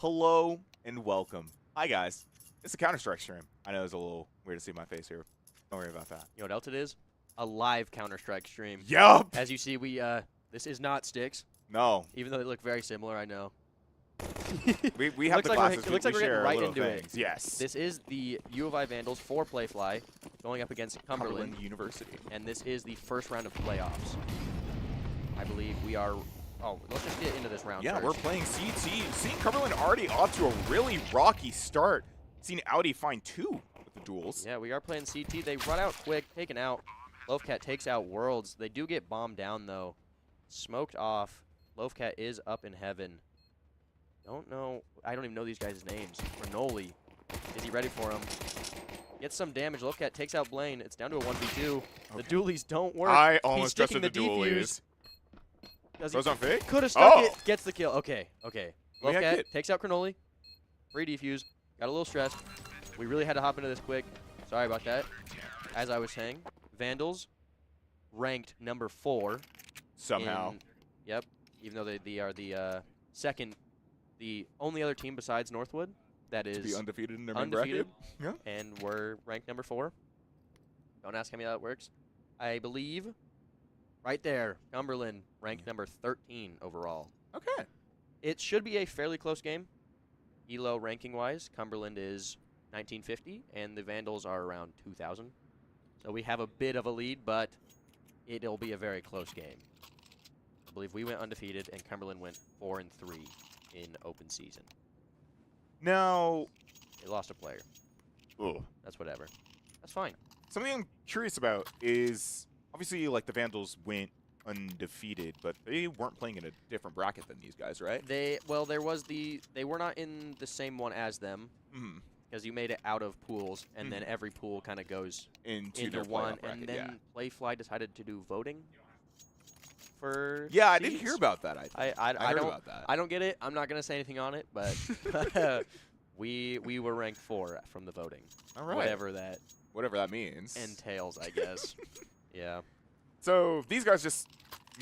Hello and welcome. Hi guys, it's a Counter-Strike stream. I know it's a little weird to see my face here. Don't worry about that. You know what else it is? A live Counter-Strike stream. Yup! As you see, this is not Sticks, No. even though they look very similar, I know. We have the glasses. It looks like we're share getting right little into things. it. Yes. This is the U of I Vandals for Playfly going up against Cumberland University. and this is the first round of playoffs. I believe we are... Oh, let's just get into this round Yeah, first. we're playing CT. Seeing Cumberland already off to a really rocky start. Seeing Audi find 2 with the duels. Yeah, we are playing CT. They run out quick, taken out. Lovecat takes out Worlds. They do get bombed down, though. Smoked off. Lovecat is up in heaven. Don't know. I don't even know these guys' names. Renoli. Is he ready for him? Gets some damage. Lovecat takes out Blaine. It's down to a 1v2. Okay. The dualies don't work. I almost He's sticking trusted the dualies. Those on fake? Could have stuck Oh. it. Gets the kill. Okay, okay. We had Lovecat kit. takes out Crenoli. Free defuse. Got a little stressed. We really had to hop into this quick. Sorry about that. As I was saying, Vandals ranked number 4. Somehow. Yep. Even though they are the second, the only other team besides Northwood that To be is undefeated in their main undefeated. bracket. Yeah. And we're ranked number 4. Don't ask me how that works. I believe right there, Cumberland ranked number 13 overall. Okay. It should be a fairly close game. ELO ranking-wise, Cumberland is 1950, and the Vandals are around 2,000. So we have a bit of a lead, but it'll be a very close game. I believe we went undefeated, and Cumberland went 4-3 in open season. Now, They lost a player. ugh. That's whatever. That's fine. Something I'm curious about is, obviously, like, the Vandals went undefeated, but they weren't playing in a different bracket than these guys, right? They were not in the same one as them, Mm-hmm. because you made it out of pools, and then every pool kind of goes Into their one, playoff bracket, and then Playfly decided to do voting for yeah, I did seeds. hear about that. I heard don't about that. I don't get it. I'm not gonna say anything on it, but we were ranked 4 from the voting. All right. Whatever that means. entails, I guess. Yeah. So these guys just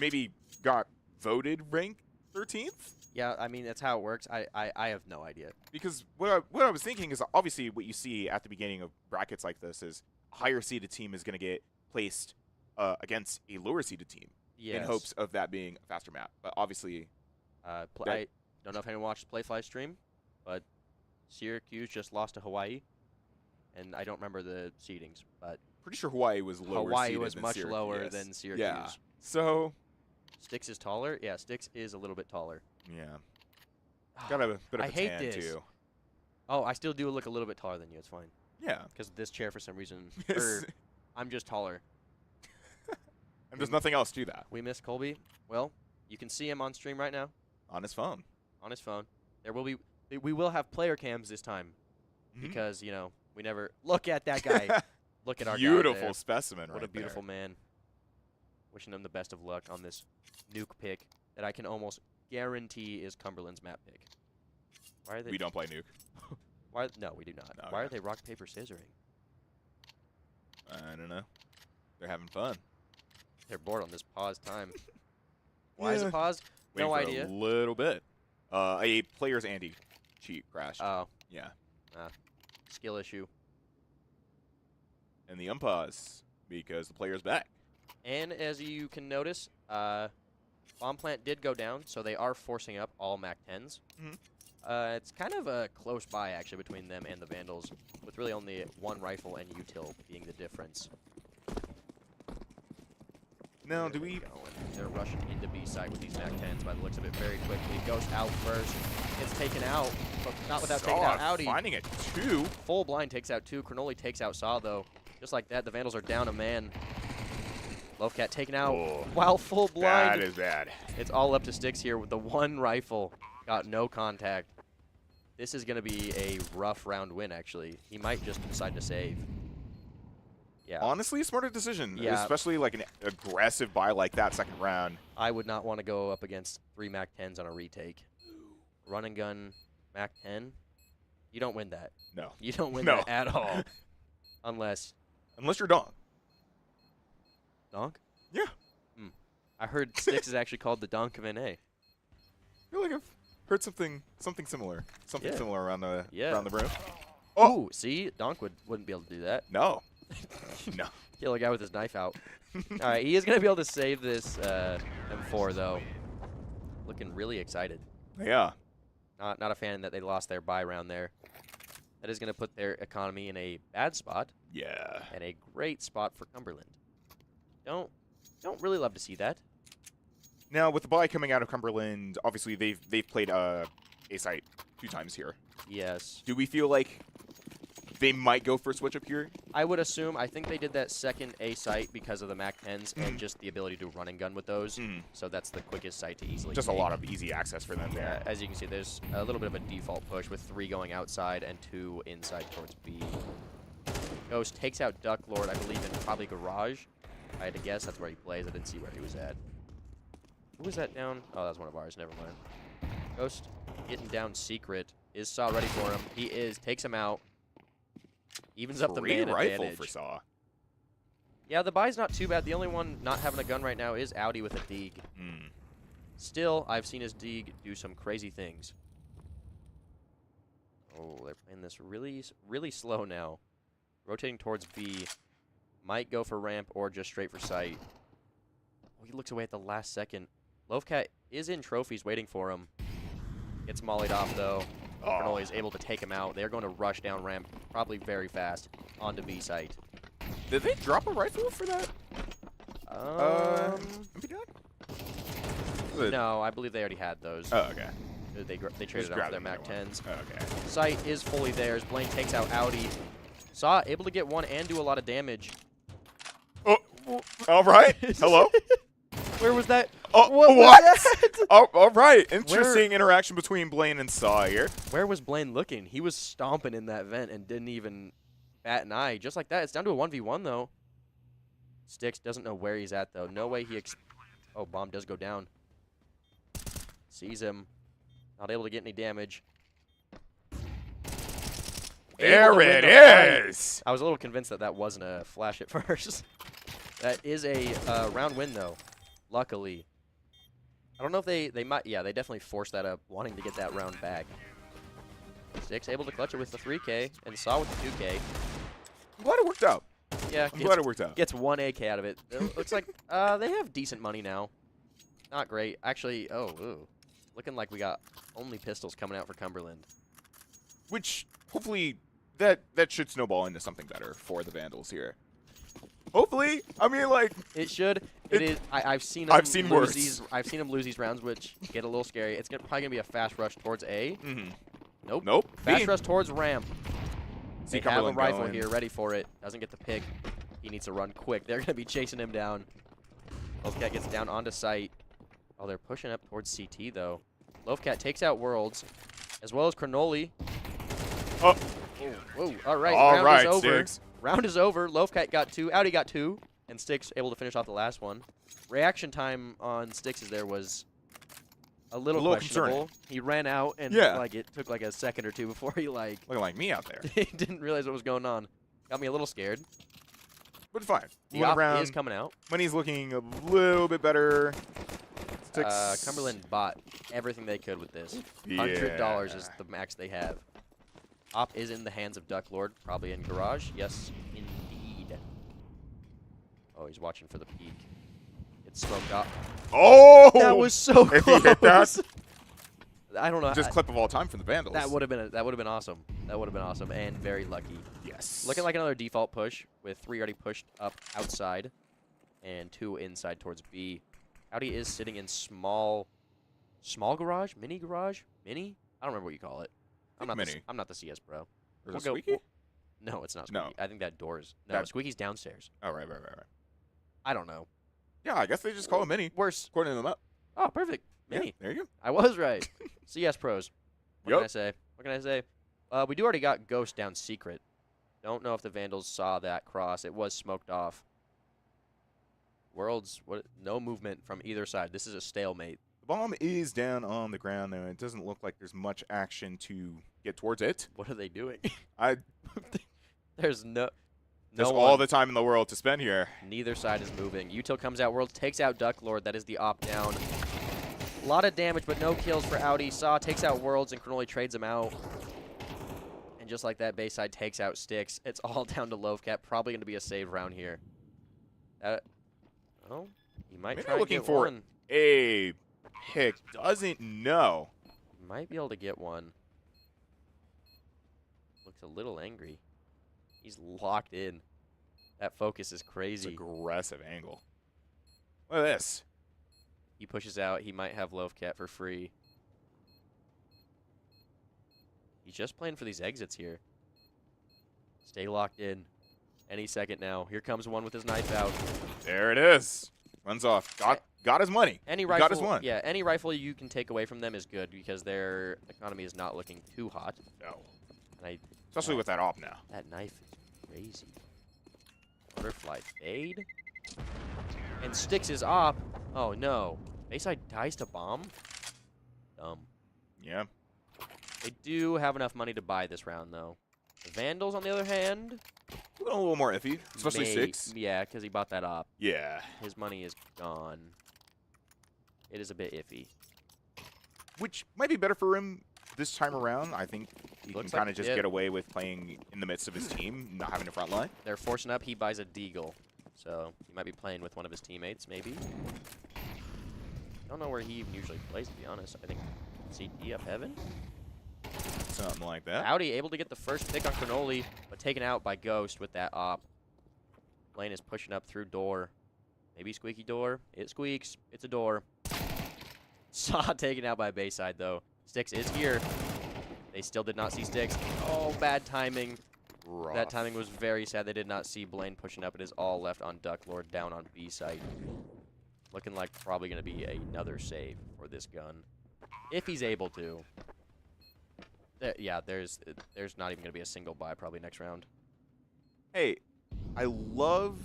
maybe got voted ranked 13th? Yeah, I mean that's how it works. I have no idea. Because what I was thinking is obviously what you see at the beginning of brackets like this is a higher seeded team is going to get placed against a lower seeded team in hopes of that being a faster map. But obviously, I don't know if anyone watched Playfly stream, but Syracuse just lost to Hawaii, and I don't remember the seedings, but pretty sure Hawaii was lower Hawaii seeded was than much Syracuse. lower than Syracuse. Yeah. So, Sticks is taller? Yeah, Sticks is a little bit taller. yeah. Got a bit of I a hate tan, this. too. Oh, I still do look a little bit taller than you. It's fine. Yeah. Because this chair, for some reason, Yes. I'm just taller. And there's nothing else to that. We missed Colby. Well, you can see him on stream right now, On his phone. on his phone. We will have player cams this time Mhm. because, you know, we never look at that guy. Look at our guy Beautiful there. specimen What right a beautiful man. Wishing him the best of luck on this nuke pick that I can almost guarantee is Cumberland's map pick. Why are there. they? We don't play nuke. No, we do not. No, Why no. are they rock paper scissoring? I don't know. They're having fun. They're bored on this pause time. Why is Yeah. it paused? No Waiting for idea. A little bit. A player's Andy cheat crashed. Oh, Yeah. skill issue. And the unpause because the player's back. And as you can notice, bomb plant did go down, so they are forcing up all Mac 10s. Mhm. It's kind of a close buy actually between them and the Vandals, with really only one rifle and util being the difference. Now, Where do are they we... going? They're rushing into B side with these Mac 10s by the looks of it very quickly. Goes out first. It's taken out, but not without taking out Audi. Finding it 2. Full blind takes out 2. Crenoli takes out Saw, though. Just like that, the Vandals are down a man. Lovecat taken out Oh, while full blind. that is bad. It's all up to Sticks here with the one rifle. Got no contact. This is going to be a rough round win, actually. He might just decide to save. Yeah. Honestly, a smarter decision. Yeah. Especially like an aggressive buy like that second round. I would not want to go up against 3 Mac 10s on a retake. Run and gun Mac 10. You don't win that. No. You don't win No. that at all. Unless... Unless you're Donk. Donk? Yeah. I heard Sticks is actually called the Donk of NA. I feel like I've Heard something similar. Something similar around the room. Oh, ooh, see, Donk wouldn't be able to do that. No. No. Kill a guy with his knife out. All right, he is gonna be able to save this M4 though. Looking really excited. Yeah. Not a fan that they lost their buy round there. That is gonna put their economy in a bad spot. Yeah. And a great spot for Cumberland. Don't really love to see that. Now, with the buy coming out of Cumberland, obviously they've played A site 2 times here. Yes. Do we feel like they might go for a switch up here? I would assume. I think they did that second A site because of the MAC-10s and just the ability to run and gun with those. So that's the quickest site to easily Just take. a lot of easy access for them there. As you can see, there's a little bit of a default push with 3 going outside and 2 inside towards B. Ghost takes out Duck Lord, I believe, in probably Garage. I had to guess that's where he plays. I didn't see where he was at. Who was that down? Oh, that's one of ours. Never mind. Ghost getting down Secret. Is Saw ready for him? He is. Takes him out. Evens up the man rifle advantage. for Saw. Yeah, the buy's not too bad. The only one not having a gun right now is Audi with a Deeg. Still, I've seen his Deeg do some crazy things. Oh, they're playing this really slow now. Rotating towards B. Might go for ramp or just straight for sight. Oh, he looks away at the last second. Lovecat is in trophies waiting for him. Gets mollied off, though. Cronoli is able to take him out. They're going to rush down ramp, probably very fast, onto B site. Did they drop a rifle for that? No, I believe they already had those. Oh, okay. They traded off their MAC-10s. Oh, okay. Sight is fully theirs. Blaine takes out Audi. Saw able to get one and do a lot of damage. Oh, all right. Hello. Where was that? Oh, what? Oh, all right. Interesting interaction between Blaine and Saw here. Where was Blaine looking? He was stomping in that vent and didn't even bat an eye. Just like that. It's down to a 1v1, though. Styx doesn't know where he's at, though. No way he oh, bomb does go down. Sees him. Not able to get any damage. There it is! I was a little convinced that that wasn't a flash at first. That is a round win, though. Luckily. I don't know if they might. Yeah, they definitely forced that up, wanting to get that round back. Styx able to clutch it with the 3K, and Saw with the 2K. I'm glad it worked out. Yeah, I'm glad it worked out. Gets 1 AK out of it. It looks like they have decent money now. Not great. Actually, looking like we got only pistols coming out for Cumberland. Which, hopefully, that should snowball into something better for the Vandals here. Hopefully. I mean, like... It should. It is. I've seen them lose worse. I've seen them lose these rounds, which get a little scary. It's probably going to be a fast rush towards A. Nope. Nope. Fast rush towards ramp. See They have a rifle going. here, ready for it. Doesn't get the pick. He needs to run quick. They're going to be chasing him down. Lovecat gets down onto site. Oh, they're pushing up towards CT, though. Lovecat takes out Worlds, as well as Cronoli. Oh. Whoa. All right. All right, is over. Styx. Round is over. Lovecat got 2. Audi got 2. And Styx able to finish off the last one. Reaction time on Styx's there was a little questionable. Concerning. He ran out, and like it took like a second or two before he like looking like me out there. he didn't realize what was going on. Got me a little scared. But fine. The op is coming out. Money's looking a little bit better. Cumberland bought everything they could with this. $100 is the max they have. Op is in the hands of Duck Lord, probably in garage. Yes, indeed. Oh, he's watching for the peak. It's smoked up. Oh! That was so if close. he hit that, I don't know. just clip of all time from the Vandals. That would have been awesome. That would have been awesome and very lucky. Yes. Looking like another default push with 3 already pushed up outside and 2 inside towards B. Audi is sitting in small garage, mini garage, mini. I don't remember what you call it. I'm not the CS pro. Is it Squeaky? No, it's not Squeaky. No. I think that door's Squeaky's downstairs. Oh, right. I don't know. Yeah, I guess they just call it mini. Worse. According to them up. Oh, perfect. Mini. Yeah, there you go. I was right. CS pros. What Yep. can I say? We do already got Ghost down Secret. Don't know if the Vandals saw that cross. It was smoked off. Worlds, no movement from either side. This is a stalemate. The bomb is down on the ground, though. It doesn't look like there's much action to get towards it. What are they doing? There's all the time in the world to spend here. Neither side is moving. Util comes out. Worlds takes out Duck Lord. That is the op down. A lot of damage, but no kills for Audi. Saw takes out Worlds, and Cannoli trades him out. And just like that, Bayside takes out Sticks. It's all down to Lovecat. Probably going to be a save round here. Oh, he might try looking get for one. a pick. Doesn't know. Might be able to get one. Looks a little angry. He's locked in. That focus is crazy. It's aggressive angle. Look at this. He pushes out. He might have Lovecat for free. He's just playing for these exits here. Stay locked in. Any second now. Here comes one with his knife out. There it is. Runs off. Got his money. Any He rifle, got his one. Yeah, any rifle you can take away from them is good because their economy is not looking too hot. No. And Especially with that op now. that knife is crazy. Butterfly fade. And Sticks his op. Oh no. Bayside dies to bomb? Dumb. Yeah. They do have enough money to buy this round though. The Vandals, on the other hand, A little more iffy, especially 6. Yeah, because he bought that op. Yeah. His money is gone. It is a bit iffy. Which might be better for him this time around. I think he Looks can like kind of just it. get away with playing in the midst of his team, not having a front line. They're forcing up. He buys a Deagle. So he might be playing with one of his teammates, maybe. I don't know where he even usually plays, to be honest. I think CT up heaven? Something like that. Audi able to get the first pick on Cannoli, but taken out by Ghost with that op. Lane is pushing up through door. Maybe squeaky door. It squeaks. It's a door. Saw taken out by Bayside, though. Sticks is here. They still did not see Sticks. Oh, bad timing. Rough. That timing was very sad. They did not see Blaine pushing up. It is all left on Duck Lord down on B site. Looking like probably going to be another save for this gun. If he's able to. Yeah, there's not even going to be a single buy probably next round. Hey, I love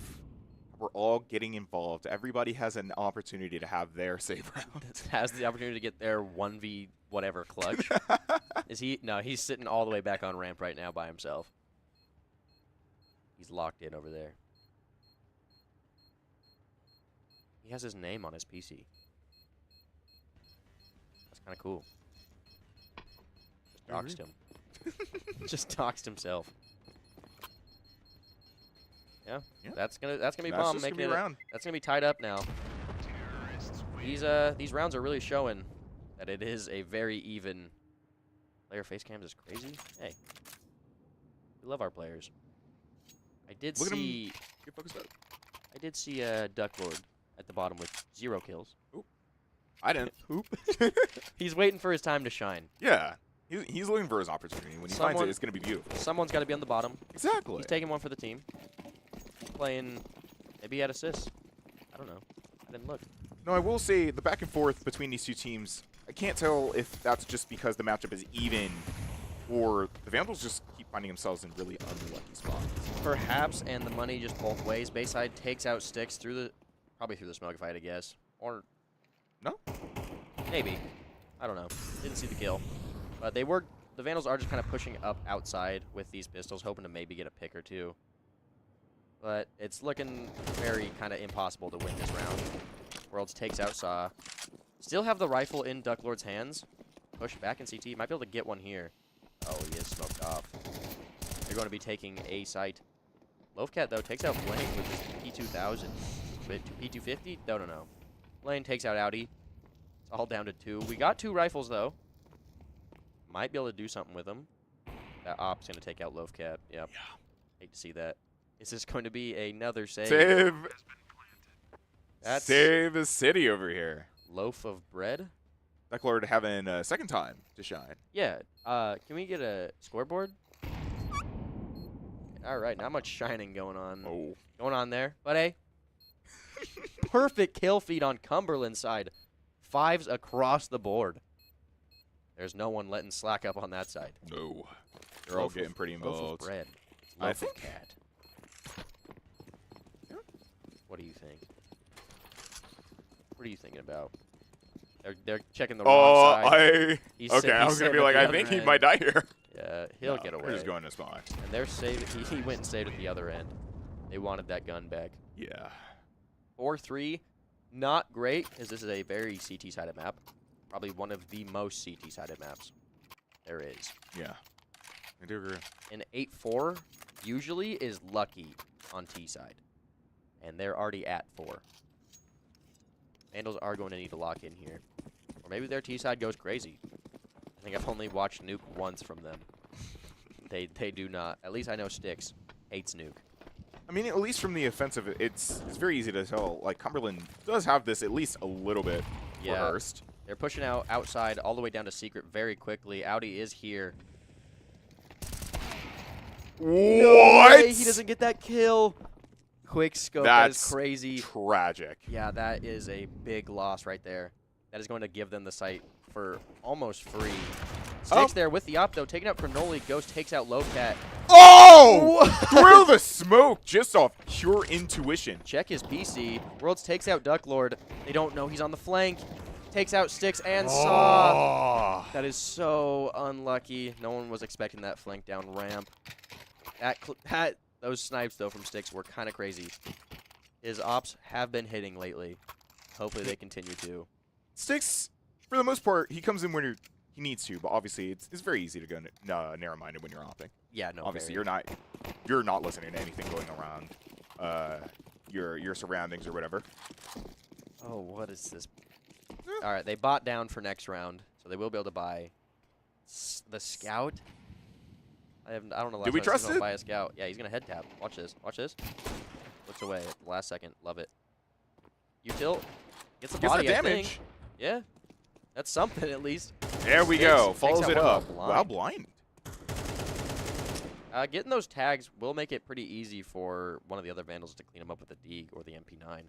we're all getting involved. Everybody has an opportunity to have their save round. Has the opportunity to get their 1v whatever clutch. Is he? No, he's sitting all the way back on ramp right now by himself. He's locked in over there. He has his name on his PC. That's kind of cool. Just doxed him. Just doxed himself. Yeah, that's gonna be bomb. Just gonna be around. That's gonna be tied up now. These rounds are really showing that it is a very even. Player face cams is crazy. Hey, we love our players. I did Look see. at him. Get focused up. I did see Duck Lord at the bottom with 0 kills. Oop. I didn't. Oop. He's waiting for his time to shine. Yeah. He's looking for his opportunity. When he finds it, it's going to be beautiful. Someone's got to be on the bottom. Exactly. He's taking one for the team. Playing. Maybe he had assists. I don't know. I didn't look. No, I will say the back and forth between these two teams, I can't tell if that's just because the matchup is even or the Vandals just keep finding themselves in really unlucky spots. Perhaps, and the money just both ways. Bayside takes out Sticks through the, probably through the smoke fight, I guess. Or, No? maybe. I don't know. Didn't see the kill. But the Vandals are just kind of pushing up outside with these pistols, hoping to maybe get a pick or two. But it's looking very kind of impossible to win this round. Worlds takes out Saw. Still have the rifle in Duck Lord's hands. Push back in CT. Might be able to get one here. Oh, he is smoked off. They're going to be taking A site. Lovecat, though, takes out Blaine with his P2000. P250? No. Blaine takes out Audi. It's all down to 2. We got 2 rifles, though. Might be able to do something with them. That op's going to take out Lovecat. Yep. Yeah. Hate to see that. Is this going to be another save? Save the city over here. Loaf of bread? Duck Lord having a second time to shine. Yeah. Can we get a scoreboard? All right, not much shining going on there. But hey, perfect kill feed on Cumberland side. 5s across the board. There's no one letting slack up on that side. No. They're all getting pretty involved. Loaf of bread. I Loaf think. of cat. Yeah. What do you think? What are you thinking about? They're checking the wrong side. Okay, I was going to be like, I think he might die here. Yeah, he'll get away. They're just going to spawn. And they're saving. He went and saved at the other end. They wanted that gun back. Yeah. 4-3, not great, because this is a very CT-sided map. probably one of the most CT-sided maps there is. Yeah, I do agree. An 8-4 usually is lucky on T side, and they're already at 4. Vandals are going to need to lock in here. Or maybe their T side goes crazy. I think I've only watched Nuke once from them. They do not. At least I know Styx hates Nuke. I mean, at least from the offensive, it's very easy to tell. Like, Cumberland does have this at least a little bit rehearsed. They're pushing out outside all the way down to Secret very quickly. Audi is here. What? No way he doesn't get that kill. Quick scope. That is crazy. Tragic. Yeah, that is a big loss right there. That is going to give them the site for almost free. Styx there with the op, though, taking out Cronoli. Ghost takes out Lowcat. Oh! Through the smoke just off pure intuition. Check his PC. Worlds takes out Ducklord. They don't know he's on the flank. Takes out Styx and Saw. That is so unlucky. No one was expecting that flank down ramp. Those snipes, though, from Styx were kind of crazy. His ops have been hitting lately. Hopefully they continue to. Styx, for the most part, he comes in when he needs to, but obviously it's very easy to go narrow-minded when you're opping. Yeah, no. Obviously, you're not listening to anything going around your surroundings or whatever. Oh, what is this? All right, they bought down for next round, so they will be able to buy the scout. I don't know. Do we trust it? Buy a scout. Yeah, he's gonna head tap. Watch this. Watch this. Looks away at the last second. Love it. Util gets the body. That damage. I think. Yeah, that's something at least. There we go. Follows it up. Wow, blind. Getting those tags will make it pretty easy for one of the other Vandals to clean them up with the Deeg or the MP9.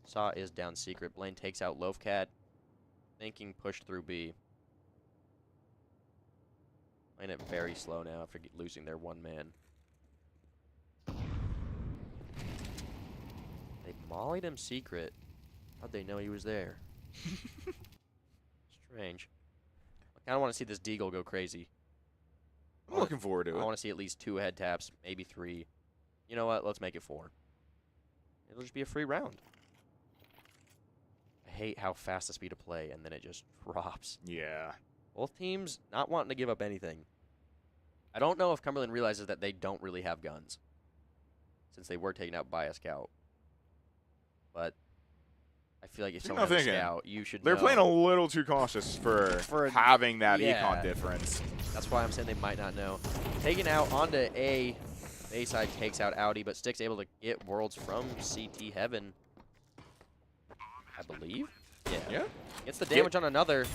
Saw is down Secret. Blaine takes out Loafcat. Thinking push through B. Playing it very slow now after losing their one man. They mollied him Secret. How'd they know he was there? Strange. I kind of want to see this Deagle go crazy. I'm looking forward to it. I want to see at least 2 head taps, maybe 3. You know what? Let's make it 4. It'll just be a free round. I hate how fast the speed of play, and then it just drops. Yeah. Both teams not wanting to give up anything. I don't know if Cumberland realizes that they don't really have guns, since they were taken out by a scout. But I feel like if someone has a scout, you should They're know. playing a little too cautious for having that econ difference. That's why I'm saying they might not know. Taken out onto A. Bayside takes out Audi, but Stick's able to get Worlds from CT Heaven. I believe? Yeah. Gets the damage on another.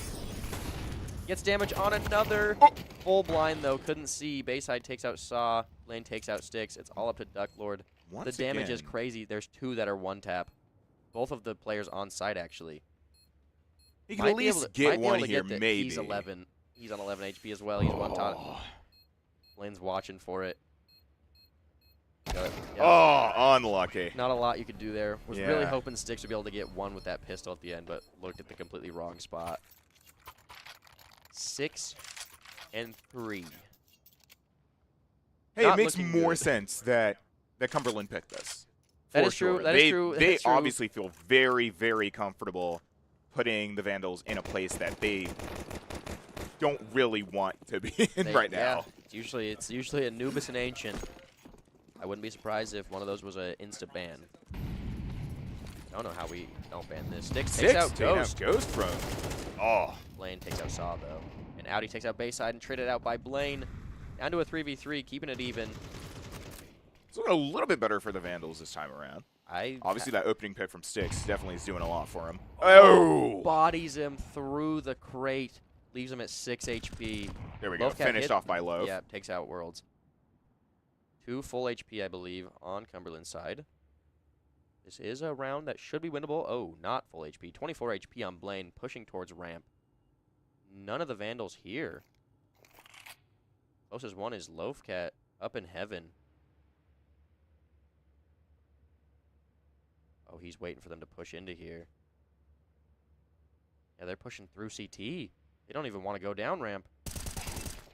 Gets damage on another. Oh. Full blind, though. Couldn't see. Bayside takes out Saw. Lane takes out Styx. It's all up to Ducklord. The damage is crazy. There's 2 that are one-tap. Both of the players on site, actually. He can at least get one here, maybe. He's 11. He's on 11 HP as well. He's one-top. Lane's watching for it. Oh, unlucky. Not a lot you could do there. Was really hoping Styx would be able to get one with that pistol at the end, but looked at the completely wrong spot. 6 and 3. Hey, it makes more sense that Cumberland picked this. That is true. That is true. They obviously feel very, very comfortable putting the Vandals in a place that they don't really want to be in right now. It's usually Anubis and Ancient. I wouldn't be surprised if one of those was an insta ban. I don't know how we don't ban this. Styx takes out Ghost. From. Oh. Blaine takes out Saw, though. And Audi takes out Bayside and traded out by Blaine. Down to a 3v3, keeping it even. It's looking a little bit better for the Vandals this time around. Obviously, that opening pick from Styx definitely is doing a lot for him. Oh! Bodies him through the crate. Leaves him at 6 HP. There we go. Finished off by Loaf. Yeah, takes out Worlds. 2 full HP, I believe, on Cumberland's side. This is a round that should be winnable. Oh, not full HP. 24 HP on Blaine, pushing towards ramp. None of the Vandals here. Closest one is Loafcat up in heaven. Oh, he's waiting for them to push into here. Yeah, they're pushing through CT. They don't even want to go down ramp.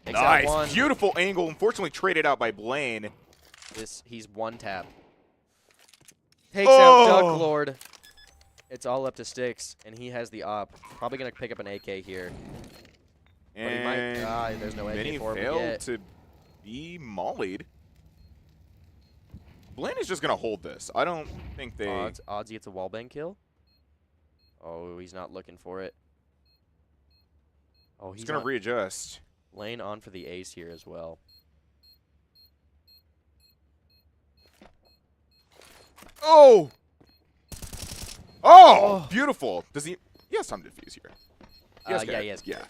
Takes out one. Beautiful angle. Unfortunately, traded out by Blaine. He's one tap. Takes out Ducklord. It's all up to Sticks, and he has the op. Probably going to pick up an AK here. But he might. There's no AK for him failed yet. to be mollied. Blaine is just going to hold this. I don't think they... Odds he gets a wallbang kill? Oh, he's not looking for it. Oh, he's going to readjust. Blaine on for the ace here as well. Oh! Oh! Beautiful. Does he... He has time to defuse here. Yeah, he has. Yeah.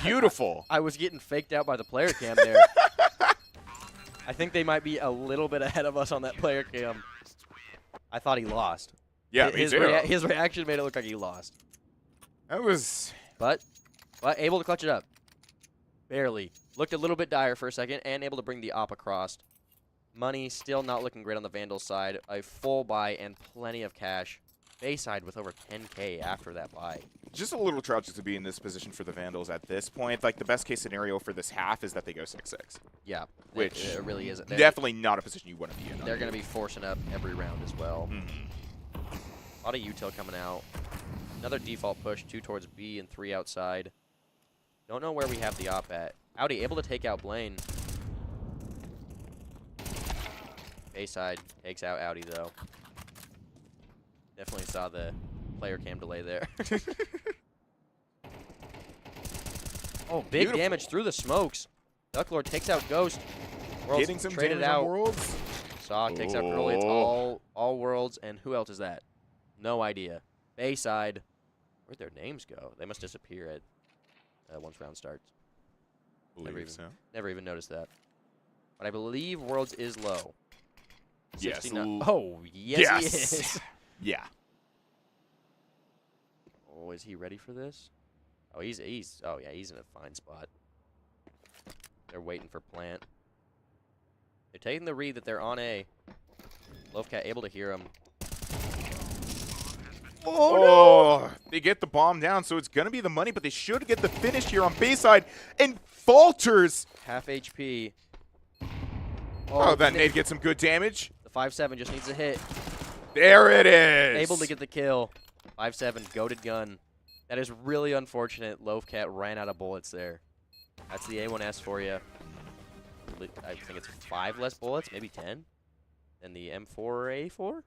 Beautiful. I was getting faked out by the player cam there. I think they might be a little bit ahead of us on that player cam. I thought he lost. Yeah, his reaction made it look like he lost. That was... But able to clutch it up. Barely. Looked a little bit dire for a second, and able to bring the op across. Money still not looking great on the Vandals side. A full buy and plenty of cash. Bayside with over 10K after that buy. Just a little tragic to be in this position for the Vandals at this point. Like, the best case scenario for this half is that they go 6-6. Yeah. Which it really is. Definitely not a position you want to be in. They're going to be forcing up every round as well. Mm-hmm. A lot of util coming out. Another default push, 2 towards B and 3 outside. Don't know where we have the op at. Audi able to take out Blaine. Bayside takes out Audi, though. Definitely saw the player cam delay there. Oh, big Beautiful. damage through the smokes. Ducklord takes out Ghost. Worlds Getting some traded damage out. on Worlds. Saw takes out Curly. It's all Worlds. And who else is that? No idea. Bayside. Where'd their names go? They must disappear at once round starts. Never even noticed that. But I believe Worlds is low. Yes. 69. Oh, yes, he is. Yeah. Oh, is he ready for this? Oh, he's in a fine spot. They're waiting for plant. They're taking the read that they're on A. Lovecat able to hear him. Oh, no! They get the bomb down, so it's going to be the money, but they should get the finish here on Bayside. And falters. Half HP. Oh, that nade gets some good damage. The 5-7 just needs a hit. There it is. Able to get the kill. 5-7, goated gun. That is really unfortunate. Lovecat ran out of bullets there. That's the A1S for you. I think it's 5 less bullets, maybe 10, than the M4A4.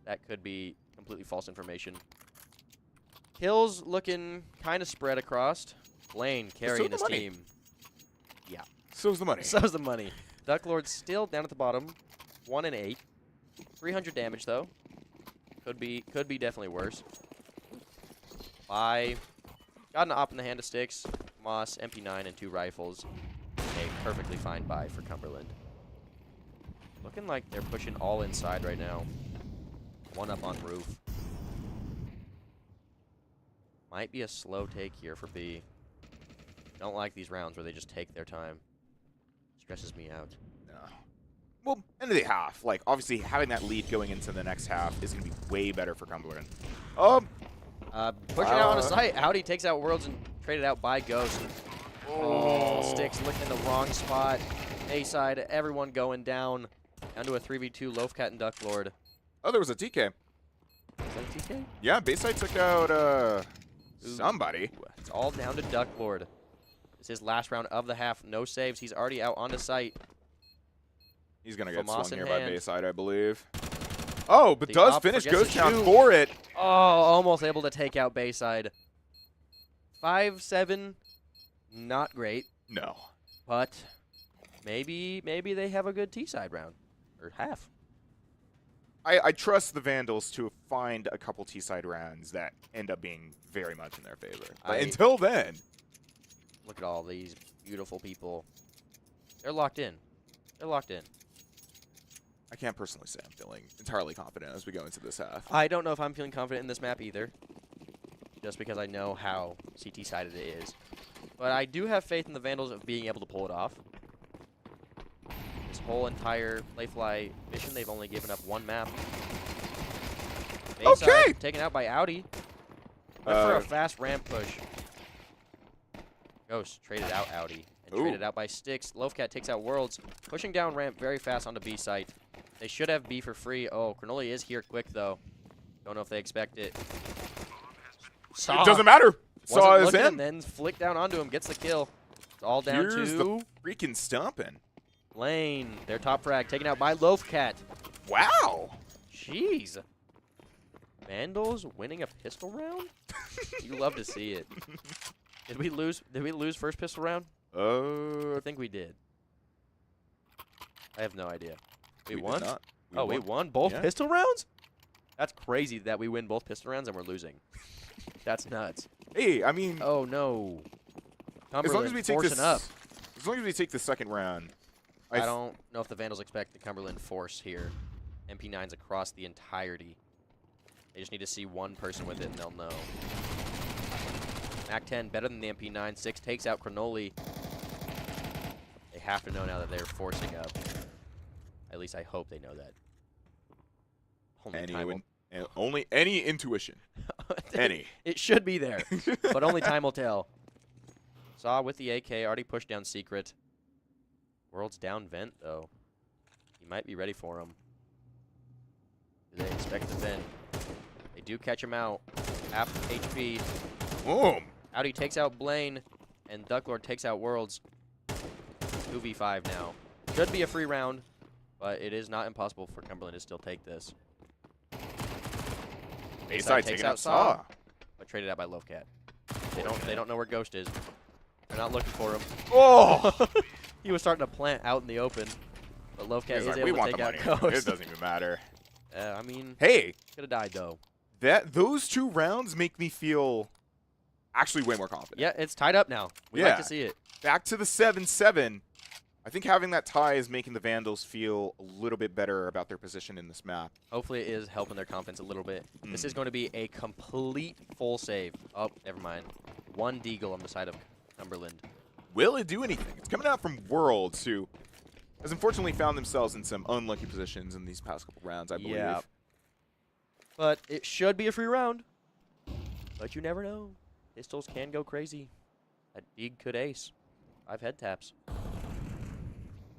That could be completely false information. Kills looking kind of spread across. Blaine carrying his team. Yeah. So's the money. So's the money. Ducklord still down at the bottom. 1 and 8. 300 damage though. Could be definitely worse. Got an op in the hand of Sticks. Moss, MP9, and 2 rifles. A perfectly fine buy for Cumberland. Looking like they're pushing all inside right now. 1 up on roof. Might be a slow take here for B. Don't like these rounds where they just take their time. Stresses me out. No. Well, end of the half. Like, obviously, having that lead going into the next half is going to be way better for Cumberland. Pushing out on a site. Audi takes out Worlds and traded out by Ghost. Oh, Sticks looked in the wrong spot. A-side, everyone going down. Down to a 3v2, Loafcat and Ducklord. Oh, there was a TK. Is that a TK? Yeah, Bayside took out somebody. It's all down to Ducklord. It's his last round of the half. No saves. He's already out on the site. He's going to get Moss swung in here by hand. Bayside, I believe. Oh, but The does op finish. forgets Goes to down shoot. for it. Oh, almost able to take out Bayside. 5-7, not great, No. but maybe they have a good T-side round, or half. I trust the Vandals to find a couple T-side rounds that end up being very much in their favor. But until then. Look at all these beautiful people. They're locked in. They're locked in. I can't personally say I'm feeling entirely confident as we go into this half. I don't know if I'm feeling confident in this map either, just because I know how CT-sided it is. But I do have faith in the Vandals of being able to pull it off. This whole entire Playfly mission, they've only given up 1 map. Bayside Okay! Taken out by Audi. Went for a fast ramp push. Ghost traded out Audi. And traded out by Sticks. Loafcat takes out Worlds. Pushing down ramp very fast onto B site. They should have B for free. Oh, Cannoli is here quick, though. Don't know if they expect it. Saw. It doesn't matter. Saw is in. And then flick down onto him, gets the kill. It's all down Here's to the freaking stomping. Lane. Their top frag taken out by Loafcat. Wow. Jeez. Vandals winning a pistol round? You love to see it. Did we lose first pistol round? I think we did. I have no idea. We won? Did not. We won both pistol rounds? That's crazy that we win both pistol rounds and we're losing. That's nuts. Hey, I mean, Oh no. as long as we take forcing this, up. as long as we take the second round, I don't know if the Vandals expect the Cumberland force here. MP9's across the entirety. They just need to see one person with it and they'll know. Mac 10 better than the MP9. 6 takes out Cannoli. They have to know now that they're forcing up. At least I hope they know that. only any intuition. Any. It should be there, but only time will tell. Saw with the AK, already pushed down Secret. World's down vent, though. He might be ready for him. They expect the vent. They do catch him out. Half HP. Boom. Audi takes out Blaine, and Ducklord takes out Worlds. 2v5 now. Should be a free round, but it is not impossible for Cumberland to still take this. Bayside takes taking out out Saw. But traded out by Loafcat. They don't know where Ghost is. They're not looking for him. Oh! He was starting to plant out in the open, but Loafcat is like, able we to want take the out money. Ghost. It doesn't even matter. I mean, Hey, could have died though. those 2 rounds make me feel actually way more confident. Yeah, it's tied up now. We like to see it. Back to the 7-7. I think having that tie is making the Vandals feel a little bit better about their position in this map. Hopefully it is helping their confidence a little bit. This is going to be a complete full save. Oh, never mind. 1 deagle on the side of Cumberland. Will it do anything? It's coming out from Worlds, who has unfortunately found themselves in some unlucky positions in these past couple rounds, I believe. Yeah. But it should be a free round. But you never know. Pistols can go crazy. That Deeg could ace. 5 head taps.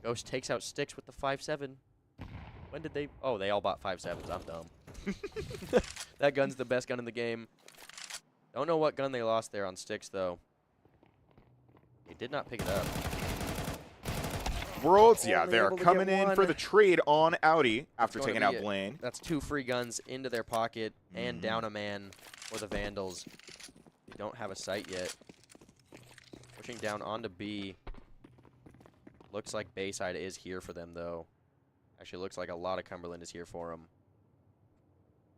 Ghost takes out Sticks with the 5.7. When did they... Oh, they all bought 5.7s. I'm dumb. That gun's the best gun in the game. Don't know what gun they lost there on Sticks, though. They did not pick it up. Worlds, yeah, they're coming in for the trade on Audi after taking out Blaine. That's 2 free guns into their pocket and down a man for the Vandals. They don't have a sight yet. Pushing down onto B. Looks like Bayside is here for them, though. Actually, looks like a lot of Cumberland is here for them.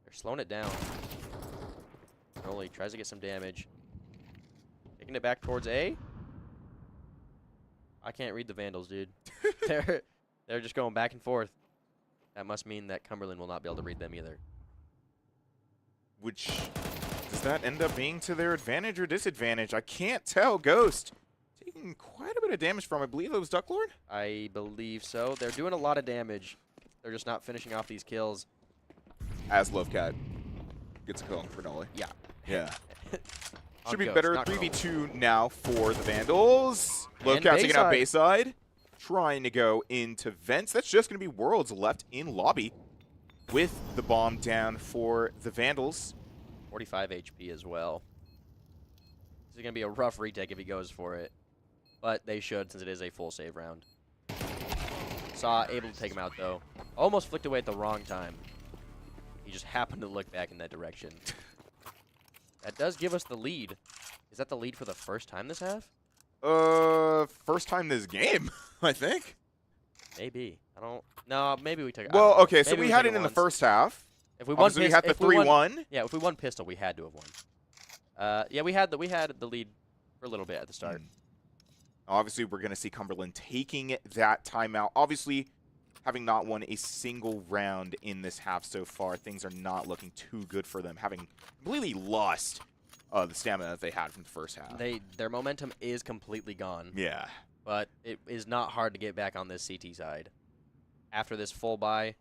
They're slowing it down. Cannoli tries to get some damage. Taking it back towards A. I can't read the Vandals, dude. They're just going back and forth. That must mean that Cumberland will not be able to read them either. Which, does that end up being to their advantage or disadvantage? I can't tell. Ghost taking quite a bit of damage from, I believe it was Ducklord? I believe so. They're doing a lot of damage. They're just not finishing off these kills. As Lovecat gets a kill on Cannoli. Yeah. Yeah. Should be Ghost, better. not 3v2 now for the Vandals. Lovecat taking out Bayside. Trying to go into vents. That's just going to be Worlds left in lobby with the bomb down for the Vandals. 45 HP as well. This is going to be a rough retake if he goes for it. But they should, since it is a full save round. Saw able to take him out, though. Almost flicked away at the wrong time. He just happened to look back in that direction. That does give us the lead. Is that the lead for the first time this half? First time this game, I think. Maybe. I don't... No, maybe we took it. Well, okay, so we had it in the first half. If we won, we had the 3-1. Yeah, if we won pistol, we had to have won. Yeah, we had the lead for a little bit at the start. Obviously, we're going to see Cumberland taking that timeout. Obviously, having not won a single round in this half so far, things are not looking too good for them, having completely lost the stamina that they had from the first half. Their momentum is completely gone. Yeah. But it is not hard to get back on this CT side. After this full buy,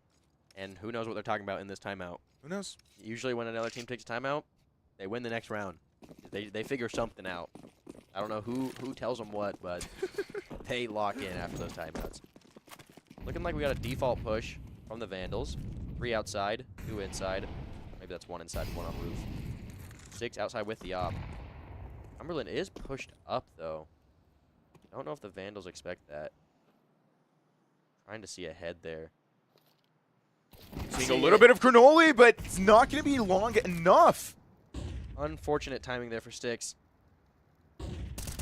and who knows what they're talking about in this timeout. Who knows? Usually when another team takes a timeout, they win the next round. They figure something out. I don't know who tells them what, but they lock in after those timeouts. Looking like we got a default push. from the Vandals. 3 outside, 2 inside. Maybe that's 1 inside, 1 on roof. 6 outside with the op. Cumberland is pushed up, though. I don't know if the Vandals expect that. Trying to see ahead there. Seeing a little bit of Cannoli, but it's not going to be long enough. Unfortunate timing there for Styx.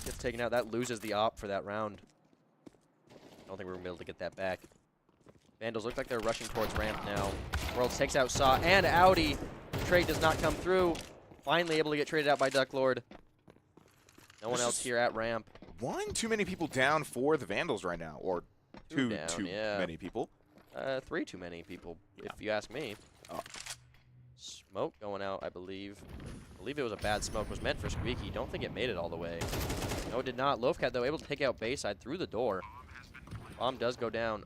Gets taken out. That loses the op for that round. I don't think we're going to be able to get that back. Vandals look like they're rushing towards ramp now. Worlds takes out Saw and Audi. The trade does not come through. Finally able to get traded out by Duck Lord. No one else here at ramp. One too many people down for the Vandals right now, or two down, too many people. 3 too many people, if you ask me. Oh. Smoke going out, I believe. I believe it was a bad smoke. It was meant for Squeaky. Don't think it made it all the way. No, it did not. Loafcat, though, able to take out Bayside through the door. Bomb does go down.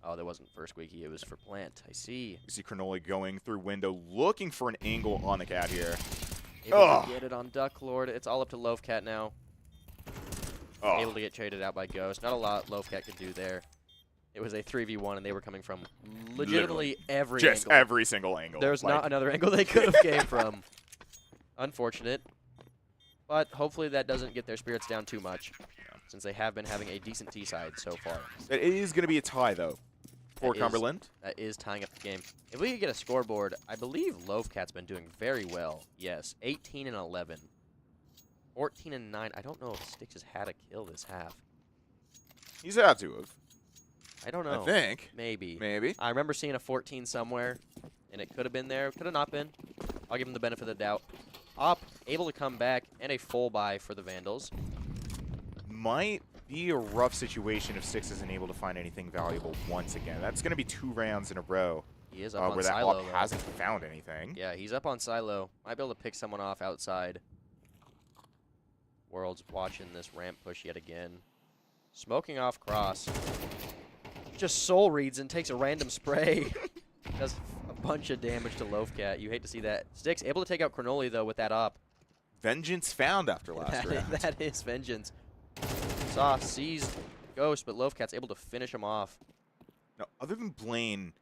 Oh, that wasn't for Squeaky. It was for Plant. I see. You see Cannoli going through window, looking for an angle on the cat here. Able to get it on Duck Lord. It's all up to Loafcat now. Oh. Able to get traded out by Ghost. Not a lot Loafcat could do there. It was a 3v1, and they were coming from legitimately every just angle. every single angle. There's not another angle they could have came from. Unfortunate. But hopefully that doesn't get their spirits down too much, since they have been having a decent T-side so far. It is going to be a tie, though, for Cumberland. That is tying up the game. If we could get a scoreboard, I believe Loafcat's been doing very well. Yes, 18 and 11. 14 and 9. I don't know if Styx has had a kill this half. He's had to have. I don't know. I think. Maybe. Maybe. I remember seeing a 14 somewhere, and it could have been there. Could have not been. I'll give him the benefit of the doubt. Op, able to come back, and a full buy for the Vandals. Might be a rough situation if Styx isn't able to find anything valuable once again. That's going to be 2 rounds in a row. He is up on where that Silo, op though. hasn't found anything. Yeah, he's up on Silo. Might be able to pick someone off outside. World's watching this ramp push yet again. Smoking off cross. Just soul reads and takes a random spray. Does a bunch of damage to Loafcat. You hate to see that. Styx able to take out Cannoli, though, with that op. Vengeance found after last round. That is vengeance. Saw sees Ghost, but Loafcat's able to finish him off. Now, other than Blaine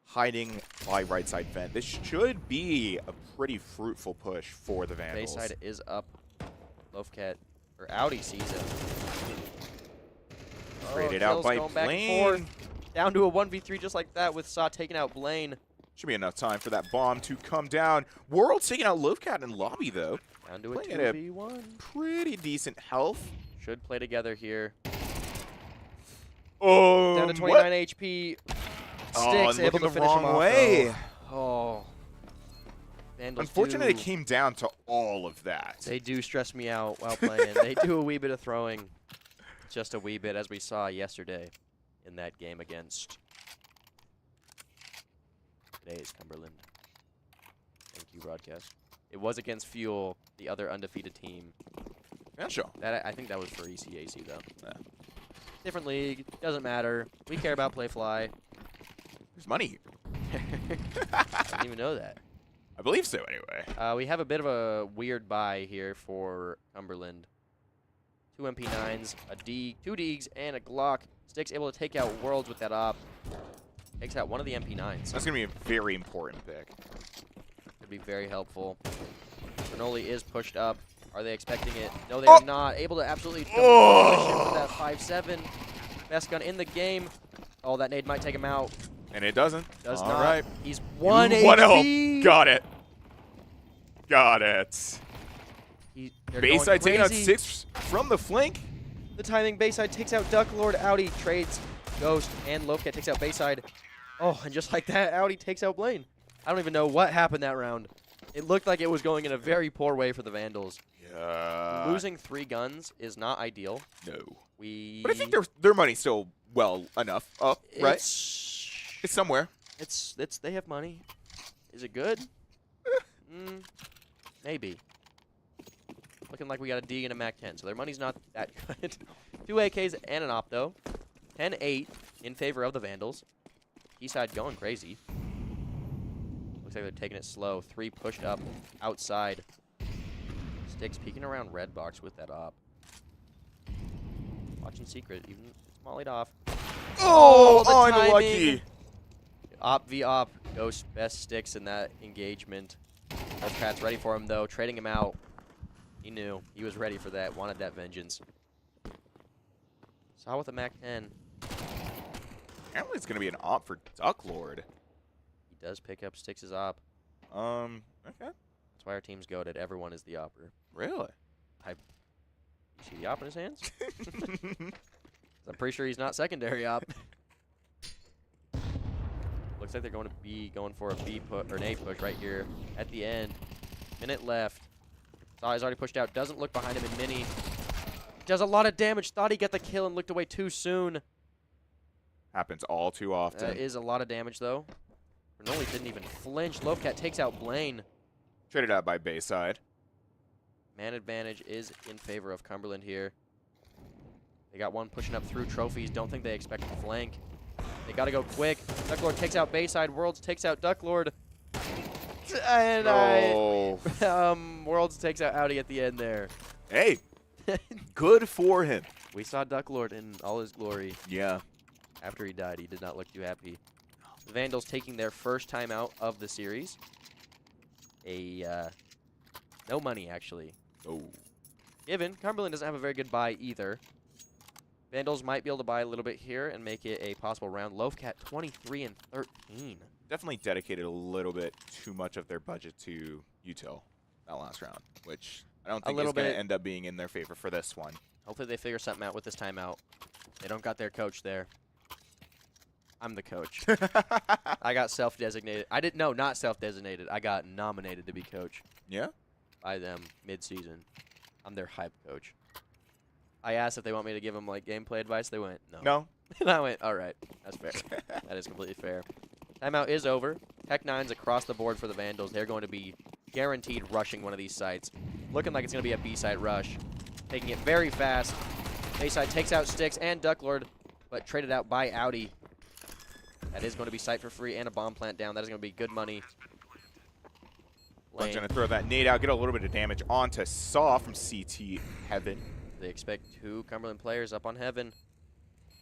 hiding by right side vent, this should be a pretty fruitful push for the Vandals. Bayside is up. Loafcat, or Audi sees it. Traded out by Blaine. Down to a 1v3 just like that with Saw taking out Blaine. Should be enough time for that bomb to come down. World's taking out Loafcat in lobby, though. Down to a Blaine at 2v1. Pretty decent health. Should play together here. Oh, Down to 29 HP. Styx able to finish him off. Way. Oh. Vandals Unfortunately, it came down to all of that. They do stress me out while playing. They do a wee bit of throwing. Just a wee bit, as we saw yesterday in that game against today's Cumberland. Thank you, broadcast. It was against Fuel, the other undefeated team. Yeah, sure. That I think that was for ECAC, though. Yeah. Different league. Doesn't matter. We care about Playfly. There's money here. I didn't even know that. I believe so, anyway. We have a bit of a weird buy here for Cumberland. 2 MP9s, a D, 2 Deegs, and a Glock. Styx able to take out Worlds with that op. Takes out one of the MP9s. That's going to be a very important pick. Could be very helpful. Cannoli is pushed up. Are they expecting it? No, they are not. Able to absolutely demolish him with that 5-7. Best gun in the game. Oh, that nade might take him out. And it doesn't. Does All not. right. He's 1 1 HP. Got it. Got it. They're Bayside going taking out crazy. 6 from the flank. The timing. Bayside takes out Duck Lord. Audi trades Ghost, and Loafcat takes out Bayside. Oh, and just like that, Audi takes out Blaine. I don't even know what happened that round. It looked like it was going in a very poor way for the Vandals. Yeah. Losing 3 guns is not ideal. No. But I think their money's still well enough up, right? It's somewhere. They have money. Is it good? Maybe. Looking like we got a D and a MAC-10, so their money's not that good. 2 AKs and an op, though. 10-8 in favor of the Vandals. Eastside going crazy. Looks like they're taking it slow. 3 pushed up outside. Styx peeking around red box with that op. Watching secret, even it's mollied off. Oh, the unlucky. timing. Op v op. Ghost best sticks in that engagement. Wolfcat's ready for him, though. Trading him out. He knew. He was ready for that. Wanted that vengeance. Saw with a MAC-10. Apparently it's going to be an op for Duck Lord. He does pick up sticks as op. Okay. That's why our team's goated. Everyone is the opper. Really? You see the op in his hands? I'm pretty sure he's not secondary op. Looks like they're going to be going for a B put or an A push right here at the end. Minute left. Saw he's already pushed out. Doesn't look behind him in mini. Does a lot of damage. Thought he'd get the kill and looked away too soon. Happens all too often. That is a lot of damage though. Bernoulli didn't even flinch. Lovecat takes out Blaine. Traded out by Bayside. Man advantage is in favor of Cumberland here. They got one pushing up through trophies. Don't think they expect to flank. They got to go quick. Ducklord takes out Bayside. Worlds takes out Ducklord. And Worlds takes out Audi at the end there. Hey, good for him. We saw Ducklord in all his glory. Yeah. After he died, he did not look too happy. The Vandals taking their first time out of the series. No money, actually. Oh. Given, Cumberland doesn't have a very good buy either. Vandals might be able to buy a little bit here and make it a possible round. Lovecat 23 and 13. Definitely dedicated a little bit too much of their budget to util that last round, which I don't think is going to end up being in their favor for this one. Hopefully they figure something out with this timeout. They don't got their coach there. I'm the coach. I got self-designated. Not self-designated. I got nominated to be coach. Yeah? By them mid-season. I'm their hype coach. I asked if they want me to give them like gameplay advice. They went, no. No. And I went, all right, that's fair. That is completely fair. Timeout is over. Tech 9's across the board for the Vandals. They're going to be guaranteed rushing one of these sites. Looking like it's going to be a B-side rush. Taking it very fast. A-side takes out Styx and Ducklord, but traded out by Audi. That is going to be site for free and a bomb plant down. That is going to be good money. Going to throw that nade out, get a little bit of damage onto Saw from CT Heaven. They expect 2 Cumberland players up on Heaven.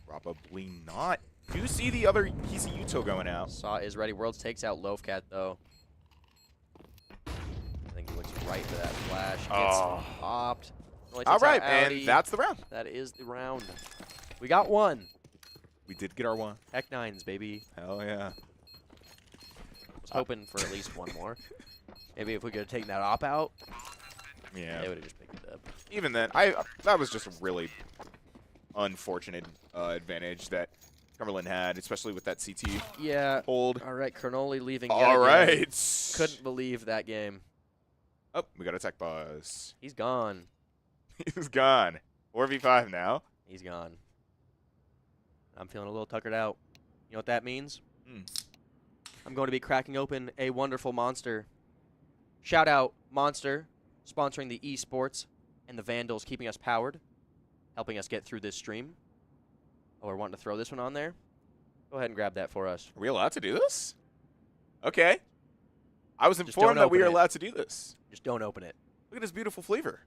Probably not. Do you see the other easy util going out? Saw is ready. Worlds takes out Lovecat, though. I think he looks right for that flash. Gets popped. All right, and that's the round. That is the round. We got one. We did get our one. Tech 9s, baby. Hell yeah. Was hoping for at least one more. Maybe if we could have taken that op out. Yeah. They would have just picked it up. Even then, that was just a really unfortunate advantage that Cumberland had, especially with that CT hold. All right, Cernoli leaving. All right. Couldn't believe that game. Oh, we got a tech buzz. He's gone. He's gone. 4v5 now. He's gone. I'm feeling a little tuckered out. You know what that means? I'm going to be cracking open a wonderful Monster. Shout out Monster, sponsoring the esports and the Vandals, keeping us powered, helping us get through this stream. Oh, we're wanting to throw this one on there? Go ahead and grab that for us. Are we allowed to do this? Okay. I was informed that we are allowed to do this. Just don't open it. Look at this beautiful flavor.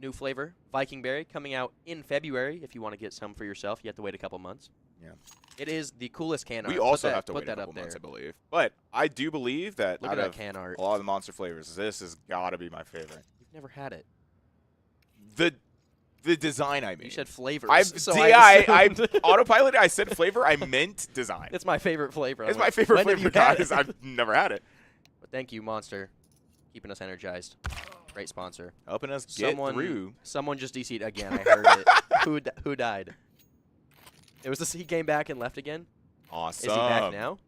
New flavor, Viking Berry, coming out in February. If you want to get some for yourself, you have to wait a couple months. Yeah. It is the coolest can art. We also have to wait a couple months, I believe. But I do believe that out of can art, a lot of the Monster flavors, this has got to be my favorite. You've never had it. The design, I mean. You said flavors. I autopiloted. I said flavor. I meant design. It's my favorite flavor. It's my favorite flavor, guys. I've never had it. But thank you, Monster, keeping us energized. Great sponsor. Helping us get through. Someone just DC'd again. I heard it. Who died? It was he came back and left again? Awesome. Is he back now?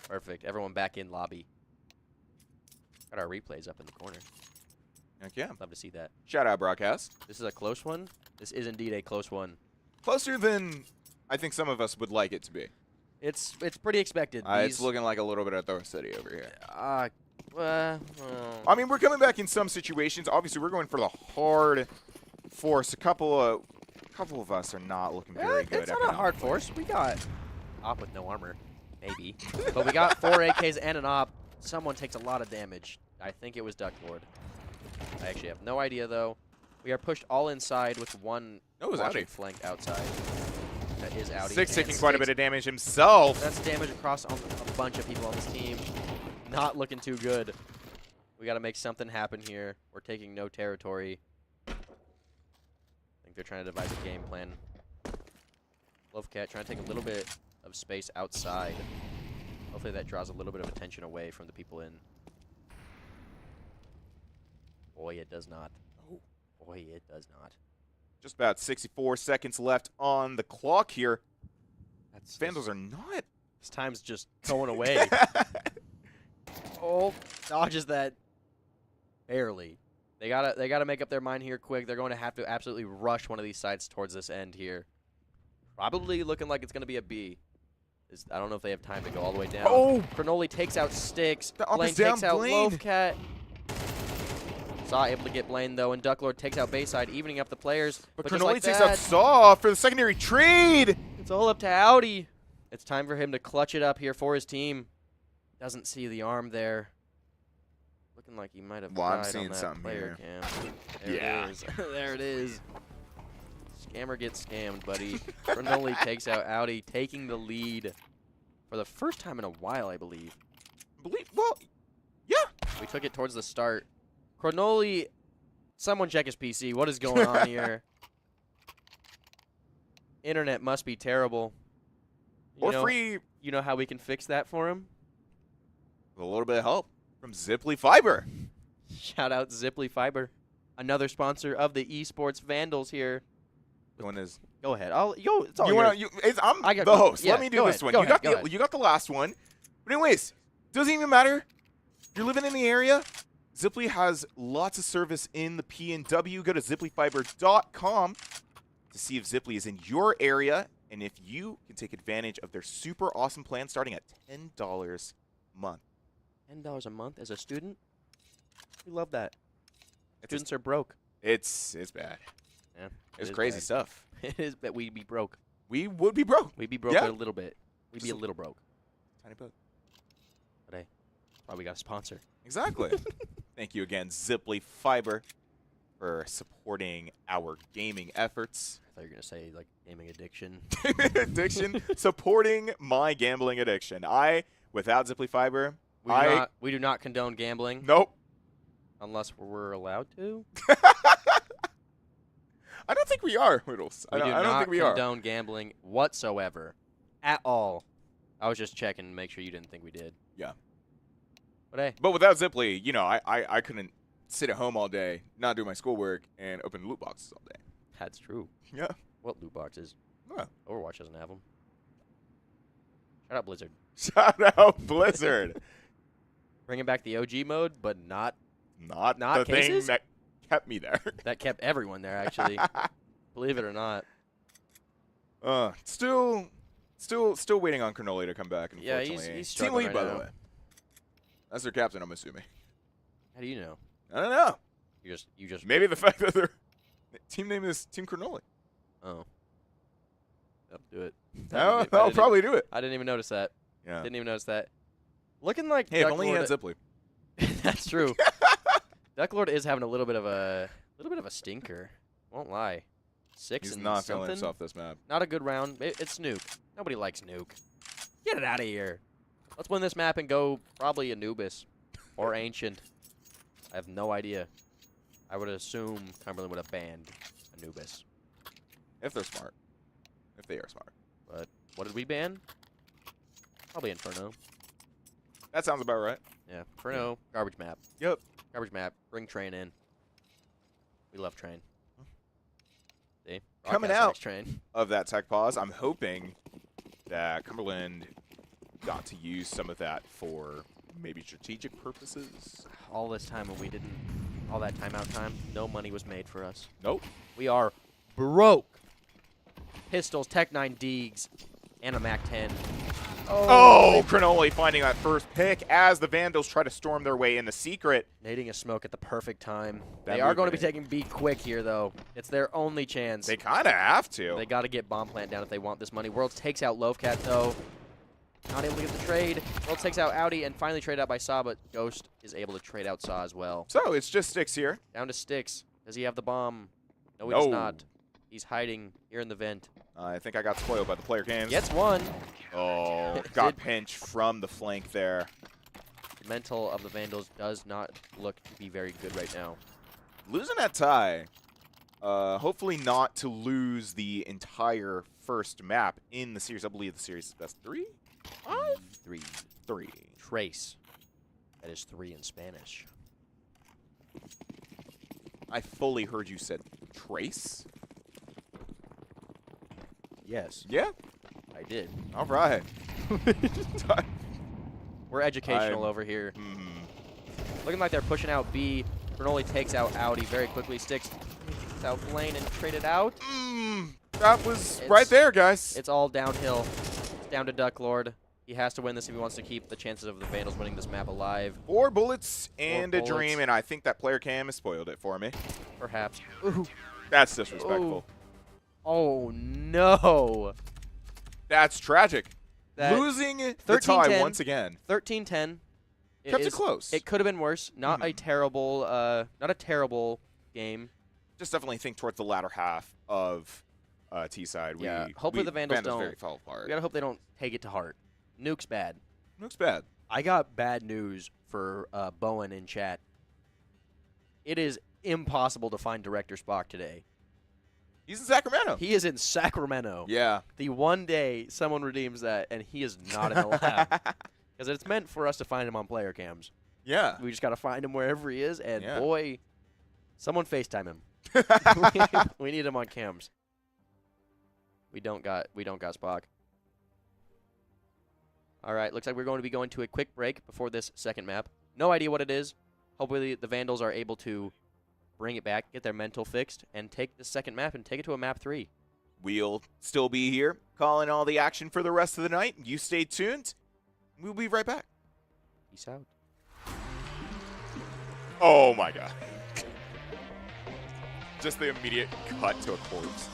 Perfect. Everyone back in lobby. Got our replays up in the corner. Heck yeah. Love to see that. Shout out, broadcast. This is a close one. This is indeed a close one. Closer than I think some of us would like it to be. It's pretty expected. It's looking like a little bit of Thor City over here. Well, I mean, we're coming back in some situations. Obviously, we're going for the hard force. A couple of us are not looking very good. It's not a hard force. We got op with no armor, maybe. But we got 4 AKs and an op. Someone takes a lot of damage. I think it was Ducklord. I actually have no idea, though. We are pushed all inside with one flanked outside. That is Audi. Six taking quite a bit of damage himself. That's damage across a bunch of people on this team. Not looking too good. We got to make something happen here. We're taking no territory. I think they're trying to devise a game plan. Lovecat trying to take a little bit of space outside. Hopefully that draws a little bit of attention away from the people in. Boy, it does not. Oh, boy, it does not. Just about 64 seconds left on the clock here. Vandals are not. This time's just going away. Oh, dodges that barely. They gotta make up their mind here quick. They're going to have to absolutely rush one of these sides towards this end here. Probably looking like it's going to be a B. I don't know if they have time to go all the way down. Oh! Cronoli takes out Sticks. Blaine takes out Blaine. Lovecat. Saw able to get Blaine, though, and Ducklord takes out Bayside, evening up the players. But just Cronoli like takes that, out Saw for the secondary trade. it's all up to Audi. It's time for him to clutch it up here for his team. Doesn't see the arm there. Looking like he might have died on that player cam. There it is. There it is. Scammer gets scammed, buddy. Cronoli takes out Audi, taking the lead for the first time in a while, I believe. Well, yeah. We took it towards the start. Cronoli, someone check his PC. What is going on here? Internet must be terrible. Free. You know how we can fix that for him? With a little bit of help from Ziply Fiber. Shout out Ziply Fiber, another sponsor of the esports Vandals here. One is. Go ahead. It's all you yours. I'm I got the host. yeah, Let me do this ahead, one. go You got the last one. But anyways, doesn't even matter. You're living in the area. Ziply has lots of service in the PNW. Go to ziplyfiber.com to see if Ziply is in your area and if you can take advantage of their super awesome plan starting at $10 a month. $10 a month as a student? We love that. Students are broke. It's bad. Yeah, it's crazy bad. stuff. It is, but we'd be broke. We would be broke. We'd be broke Yeah. a little bit. We'd be a little broke. Tiny bit. But hey, that's why we got a sponsor. Exactly. Thank you again, Ziply Fiber, for supporting our gaming efforts. I thought you were going to say, like, gaming addiction. Addiction. Supporting my gambling addiction. Without Ziply Fiber, We do not condone gambling. Nope. Unless we're allowed to. I don't think we are, Whittles. I don't think we are. We do not condone gambling whatsoever. At all. I was just checking to make sure you didn't think we did. Yeah. But hey. But without Ziply, I couldn't sit at home all day, not do my schoolwork, and open loot boxes all day. That's true. Yeah. What loot boxes? Huh. Overwatch doesn't have them. Shout out Blizzard. Shout out Blizzard. Bringing back the OG mode, but not the cases? thing that kept me there. That kept everyone there, actually. Believe it or not. Still waiting on Cronoli to come back, unfortunately. Yeah, he's Team struggling lead, by right the now. way. That's their captain, I'm assuming. How do you know? I don't know. You just Maybe the fact that their team name is Team Cronoli. Oh. That'll do it. That'll probably do it. I didn't even notice that. Yeah. Didn't even notice that. Looking like Hey, if only he had Ziply. That's true. Ducklord is having a little bit of a stinker. Won't lie. He's not feeling himself this map. Not a good round. It's Nuke. Nobody likes Nuke. Get it out of here. Let's win this map and go probably Anubis or Ancient. I have no idea. I would assume Cumberland would have banned Anubis. If they're smart. If they are smart. But what did we ban? Probably Inferno. That sounds about right. Yeah, Inferno, garbage map. Yep. Garbage map. Bring Train in. We love Train. See? Coming Broadcast out likes Train. of that tech pause, I'm hoping that Cumberland got to use some of that for maybe strategic purposes. All this time when we didn't, all that timeout time, no money was made for us. Nope. We are broke. Pistols, Tech 9 Deegs, and a Mac 10. Oh, Cronoli finding that first pick as the Vandals try to storm their way in the secret. Nading a smoke at the perfect time. That They are going to be movement. taking B quick here, though. It's their only chance. They kind of have to. They got to get bomb plant down if they want this money. Worlds takes out Lovecat, though. Not able to get the trade. Worlds takes out Audi and finally traded out by Saw, but Ghost is able to trade out Saw as well. So it's just Sticks here. Down to Sticks. Does he have the bomb? No, he does not. He's hiding here in the vent. I think I got spoiled by the player cams. Gets one. Oh, got pinched from the flank there. The mental of the Vandals does not look to be very good right now. Losing that tie. Hopefully not to lose the entire first map in the series. I believe the series is best 3? 5? 3. Trace. That is 3 in Spanish. I fully heard you said trace. Yes. Yeah. I did. All right. We're educational over here. Looking like they're pushing out B. Bernoulli takes out Audi very quickly. Sticks out lane and traded out. That was right there, guys. It's all downhill. Down to Duck Lord. He has to win this if he wants to keep the chances of the Vandals winning this map alive. 4 bullets and 4 a dream, bullets. and I think that player cam has spoiled it for me. Perhaps. Ooh. That's disrespectful. Oh, no. That's tragic. That Losing the tie once again. 13-10. Kept it close. It could have been worse. Not a terrible, game. Just definitely think towards the latter half of T-side. Yeah. Hopefully the Vandals don't. Very fell apart. We gotta hope they don't take it to heart. Nuke's bad. Nuke's bad. I got bad news for Bowen in chat. It is impossible to find Director Spock today. He's in Sacramento. He is in Sacramento. Yeah. The one day someone redeems that, and he is not in the lab. Because it's meant for us to find him on player cams. Yeah. We just got to find him wherever he is, and Yeah. boy, someone FaceTime him. We need him on cams. We don't got Spock. All right, looks like we're going to be going to a quick break before this second map. No idea what it is. Hopefully the Vandals are able to bring it back, get their mental fixed, and take the second map and take it to a map 3. We'll still be here calling all the action for the rest of the night. You stay tuned. We'll be right back. Peace out. Oh, my God. Just the immediate cut to a corpse.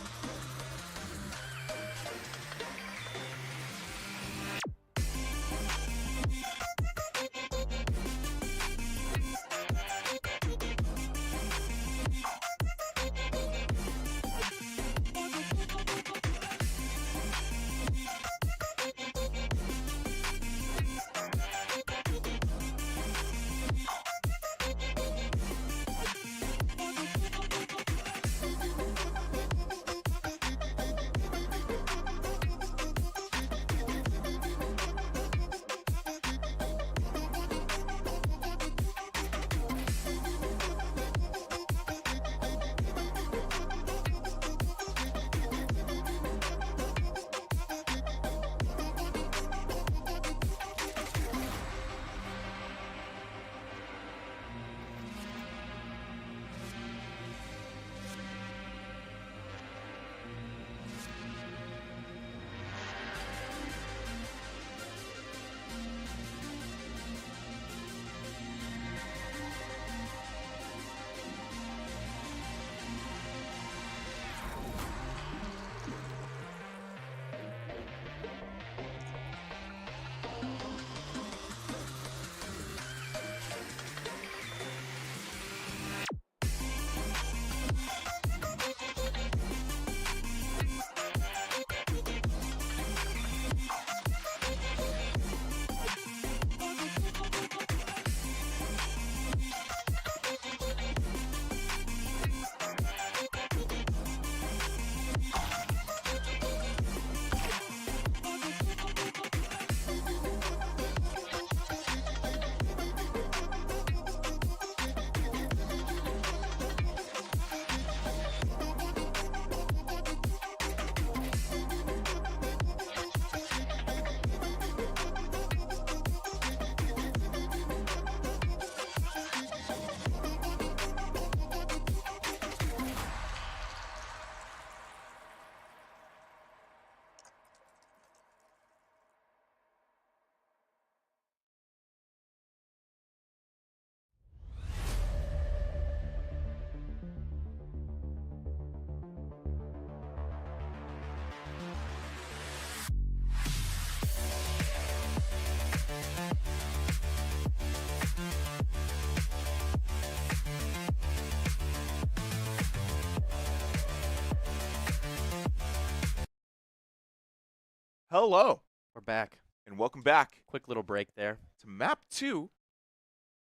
Hello, We're back. and welcome back Quick little break there. to map 2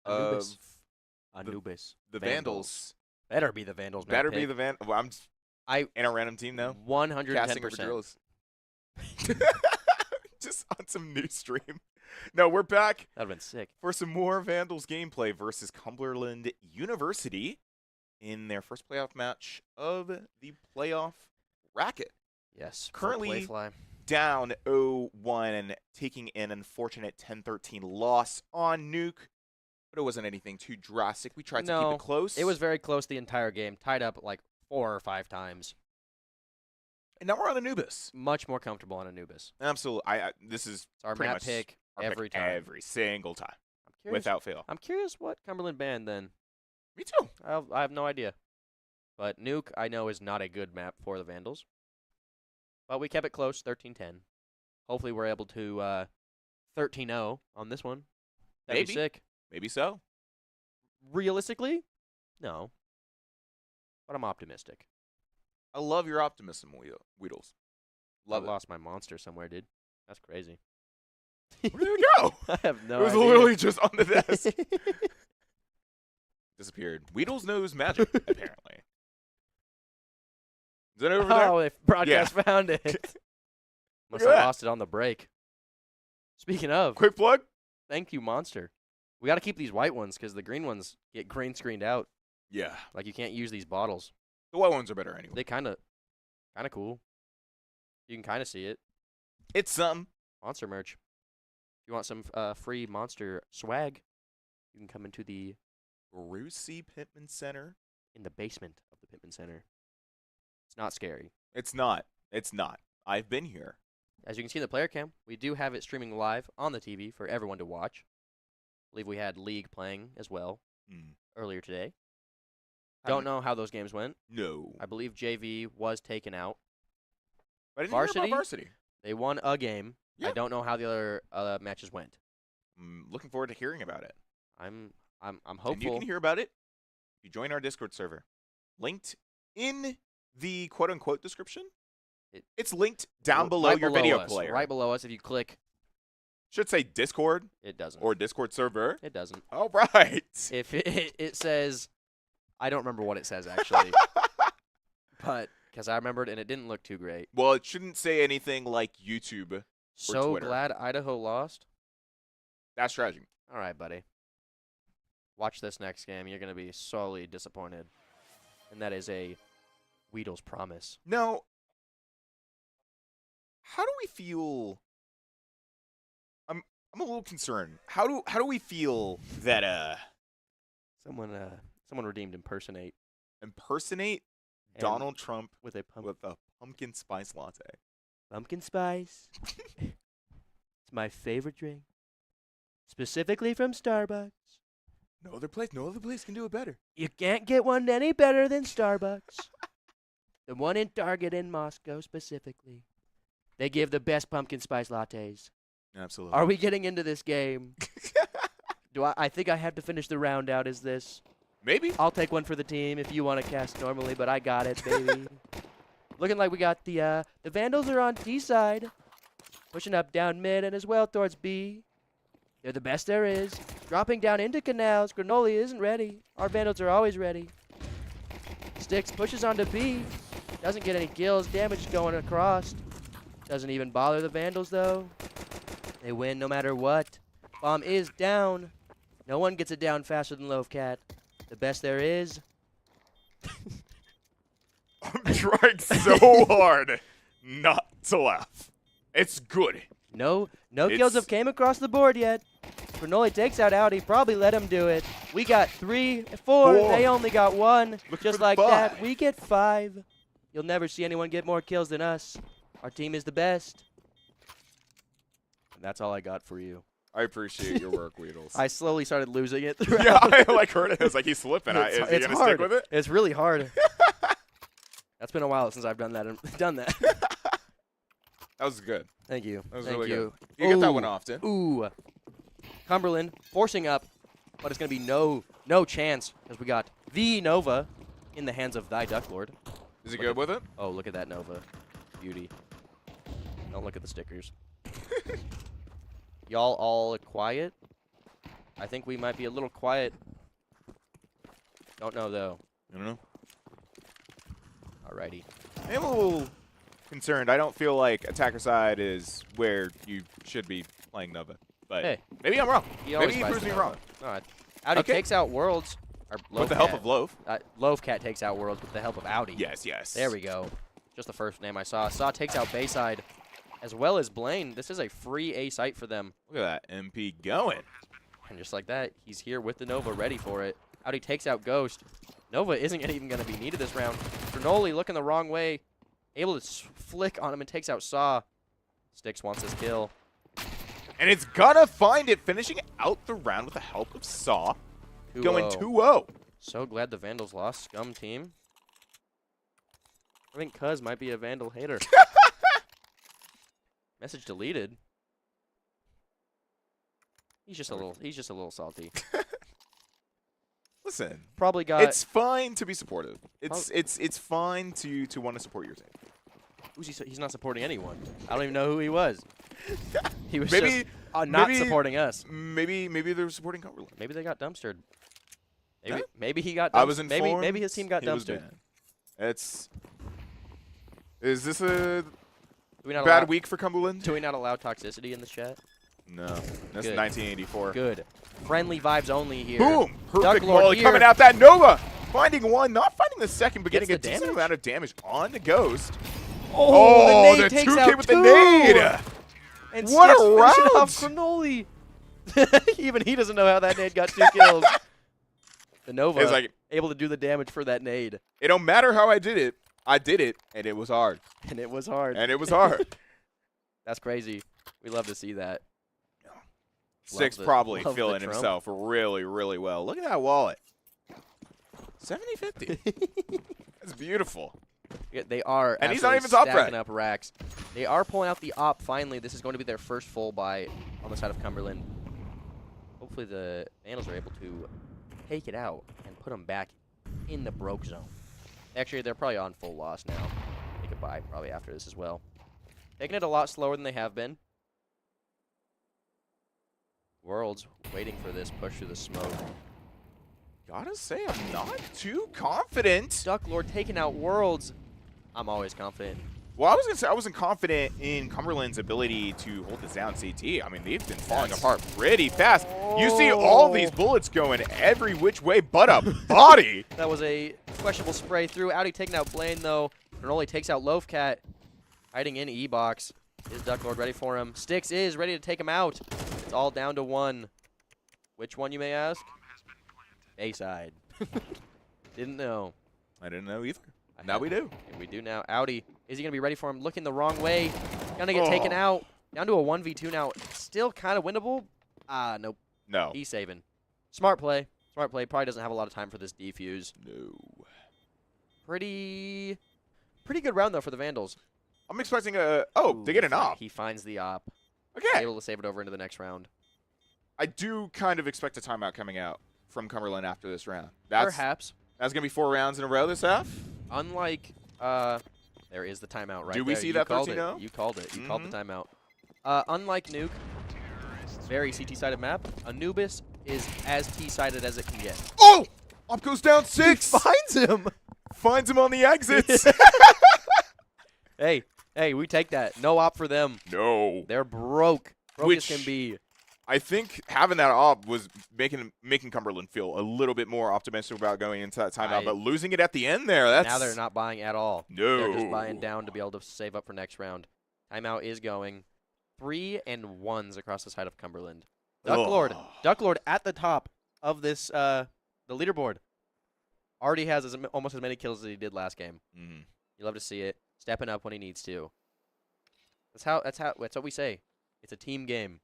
Anubis. of Anubis. the Vandals. Better be the Vandals. map Better be pick. the Vandals. Well, I'm just in a random team now. 110%. drills. Just on some new stream. No, we're back That would have been sick. for some more Vandals gameplay versus Cumberland University in their first playoff match of the playoff bracket. Yes. Currently Playfly. down 0-1 and taking an unfortunate 10-13 loss on Nuke. But it wasn't anything too drastic. We tried to keep it close. It was very close the entire game. Tied up like 4 or 5 times. And now we're on Anubis. Much more comfortable on Anubis. Absolutely. This is It's our pretty map much pick our every pick time. every single time, I'm curious, without fail. I'm curious what Cumberland banned then. Me too. I have no idea. But Nuke, I know, is not a good map for the Vandals. But we kept it close, 13-10. Hopefully we're able to 13-0 on this one. That'd be Maybe. sick. Maybe so. Realistically, no. But I'm optimistic. I love your optimism, Weedles. Love I it. lost my monster somewhere, dude. That's crazy. Where did it go? I have no it was idea. literally just on the desk. Disappeared. Weedles knows magic, apparently. Is that over there? Oh, if broadcast found it. Must at have that. lost it on the break. Speaking of, Quick plug. thank you, Monster. We got to keep these white ones because the green ones get green screened out. Yeah. Like you can't use these bottles. The white ones are better anyway. They kind of cool. You can kind of see it. It's something. Monster merch. If you want some free Monster swag, you can come into the Brucey Pittman Center. in the basement of the Pittman Center. It's not scary. It's not. It's not. I've been here. As you can see in the player cam, we do have it streaming live on the TV for everyone to watch. I believe we had League playing as well earlier today. Don't know how those games went. No. I believe JV was taken out. I didn't hear Varsity? about varsity. They won a game. Yeah. I don't know how the other matches went. I'm looking forward to hearing about it. I'm And you hopeful. can hear about it if you join our Discord server. Linked in the quote-unquote description. It's linked down below right your below video us, player. Right below us, if you click, Should say Discord it doesn't. or Discord server. It doesn't. All right. If it says, I don't remember what it says actually, but because I remembered and it didn't look too great. Well, it shouldn't say anything like YouTube. So Twitter. glad Idaho lost. That's tragic. All right, buddy. Watch this next game. You're going to be sorely disappointed. And that is a Weedle's promise. No. How do we feel? I'm a little concerned. How do we feel that Someone redeemed impersonate impersonate And Donald Trump with a with a pumpkin spice latte? pumpkin spice. It's my favorite drink. Specifically from Starbucks. No other place can do it better. You can't get one any better than Starbucks. The one in Target in Moscow specifically. They give the best pumpkin spice lattes. Absolutely. Are we getting into this game? I think I have to finish the round out as this. Maybe. I'll take one for the team if you want to cast normally, but I got it, baby. Looking like we got the Vandals are on D side. Pushing up down mid and as well towards B. They're the best there is. Dropping down into canals. Granoli isn't ready. Our Vandals are always ready. Sticks pushes onto B. Doesn't get any kills. Damage going across. Doesn't even bother the Vandals, though. They win no matter what. Bomb is down. No one gets it down faster than Lovecat. The best there is. I'm trying so hard not to laugh. It's good. No kills have came across the board yet. Granoli takes out Audi. Probably let him do it. We got 3, 4. Four. They only got 1. Look Just for the like that, 5. we get 5. You'll never see anyone get more kills than us. Our team is the best. And that's all I got for you. I appreciate your work, Weedles. I slowly started losing it. Yeah, I heard it. It's like he's slipping. Is he It's gonna hard. stick with it? It's really hard. That's been a while since I've done that. That was good. Thank you. That was Thank really you. good. You get that one Ooh. often. Ooh. Cumberland forcing up, but it's going to be no chance because we got the Nova in the hands of thy Duck Lord. Is he good with it? Oh, look at that Nova. Beauty. Don't look at the stickers. Y'all all quiet? I think we might be a little quiet. Don't know, though. I don't know. Alrighty. I'm a little concerned. I don't feel like attacker side is where you should be playing Nova. But hey, maybe I'm wrong. Maybe he proves me wrong. Alright. Audi takes out Worlds. With the help of Loaf. Loafcat takes out Worlds with the help of Audi. Yes, yes. There we go. Just the first name I saw. Saw takes out Bayside as well as Blaine. This is a free A site for them. Look at that MP going. And just like that, he's here with the Nova ready for it. Audi takes out Ghost. Nova isn't even going to be needed this round. Granoli looking the wrong way. Able to flick on him and takes out Saw. Styx wants his kill. And it's gonna find it, finishing out the round with the help of Saw. Going 2-0. So glad the Vandals lost. Scum team. I think Cuz might be a Vandal hater. Message deleted. He's just a little salty. Listen. Probably got. It's fine to be supportive. It's fine to want to support your team. He's not supporting anyone. I don't even know who he was. He was maybe just not supporting us. Maybe they're supporting Cumberland. Maybe they got dumpstered. Maybe Yeah. maybe he got. I was informed. Maybe his team got he was dumpstered. banned. Is this a Do we not bad allow, week for Cumberland? Do we not allow toxicity in the chat? No. That's Good. 1984. Good. Friendly vibes only here. Boom! Perfect Lord volley here. coming out that Nova. Finding one, not finding the second, but Gets getting a the decent damage? amount of damage on the Ghost. Oh, the nade the takes 2K out with two. the nade. And What a Styx finishing round. off Granoli. Even he doesn't know how that nade got 2 kills. The Nova It's like, able to do the damage for that nade. it don't matter how I did it, and it was hard. And it was hard. And it was hard. That's crazy. We love to see that. Six the- probably love the feeling Trump. himself really, really well. Look at that wallet. 70-50. That's beautiful. Yeah, they are And he's not absolutely even top stacking red. up racks. They are pulling out the op finally. This is going to be their first full buy on the side of Cumberland. Hopefully the Vandals are able to take it out and put them back in the broke zone. Actually, they're probably on full loss now. They could buy probably after this as well. Taking it a lot slower than they have been. Worlds waiting for this push through the smoke. Gotta say, I'm not too confident. Duck Lord taking out Worlds. I'm always confident. Well, I was gonna say I wasn't confident in Cumberland's ability to hold this down. CT. I mean, they've been falling apart pretty fast. You see all these bullets going every which way but a body. That was a questionable spray through. Audi taking out Blaine though. Granoli takes out Loafcat. Hiding in E-box. Is Duck Lord ready for him? Styx is ready to take him out. It's all down to one. Which one, you may ask? A-side. Didn't know. I didn't know either. Now we do. And we do now. Audi, is he going to be ready for him? Looking the wrong way. Gonna get taken out. Down to a 1v2 now. Still kind of winnable. Nope. No. He's saving. Smart play. Smart play. Probably doesn't have a lot of time for this defuse. No. Pretty good round, though, for the Vandals. I'm expecting a... Oh, they get an op. He finds the op. Okay. Able to save it over into the next round. I do kind of expect a timeout coming out from Cumberland after this round. Perhaps. That's going to be 4 rounds in a row this half? Unlike, there is the timeout right Do we there. see You that called 13-0? it. You called it. You called the timeout. Unlike Nuke, very CT-sided map, Anubis is as T-sided as it can get. Oh! Op goes down 6! Finds him! Finds him on the exits! Hey, we take that. No op for them. No. They're broke. Broke Which- as can be. I think having that op was making Cumberland feel a little bit more optimistic about going into that timeout, but losing it at the end there, that's... Now they're not buying at all. No. They're just buying down to be able to save up for next round. Timeout is going. 3 and 1s across the side of Cumberland. Duck Lord at the top of this the leaderboard. Already has almost as many kills as he did last game. Mm-hmm. You love to see it. Stepping up when he needs to. That's what we say. It's a team game.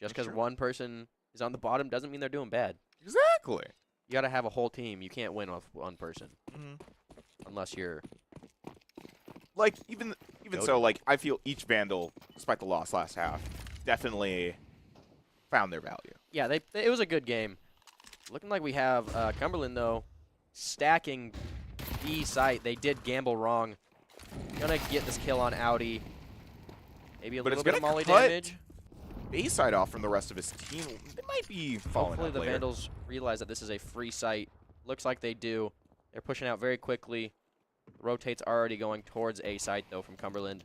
Just because one person is on the bottom doesn't mean they're doing bad. Exactly. You got to have a whole team. You can't win with one person. Mm-hmm. Unless you're... Like, even so, like, I feel each Vandal, despite the loss last half, definitely found their value. Yeah, it was a good game. Looking like we have Cumberland, though, stacking B site. They did gamble wrong. Gonna get this kill on Audi. Maybe a But little it's bit of gonna molly cut damage. Bayside off from the rest of his team. They might be following Hopefully up the later. Vandals realize that this is a free site. Looks like they do. They're pushing out very quickly. Rotate's already going towards A site, though, from Cumberland.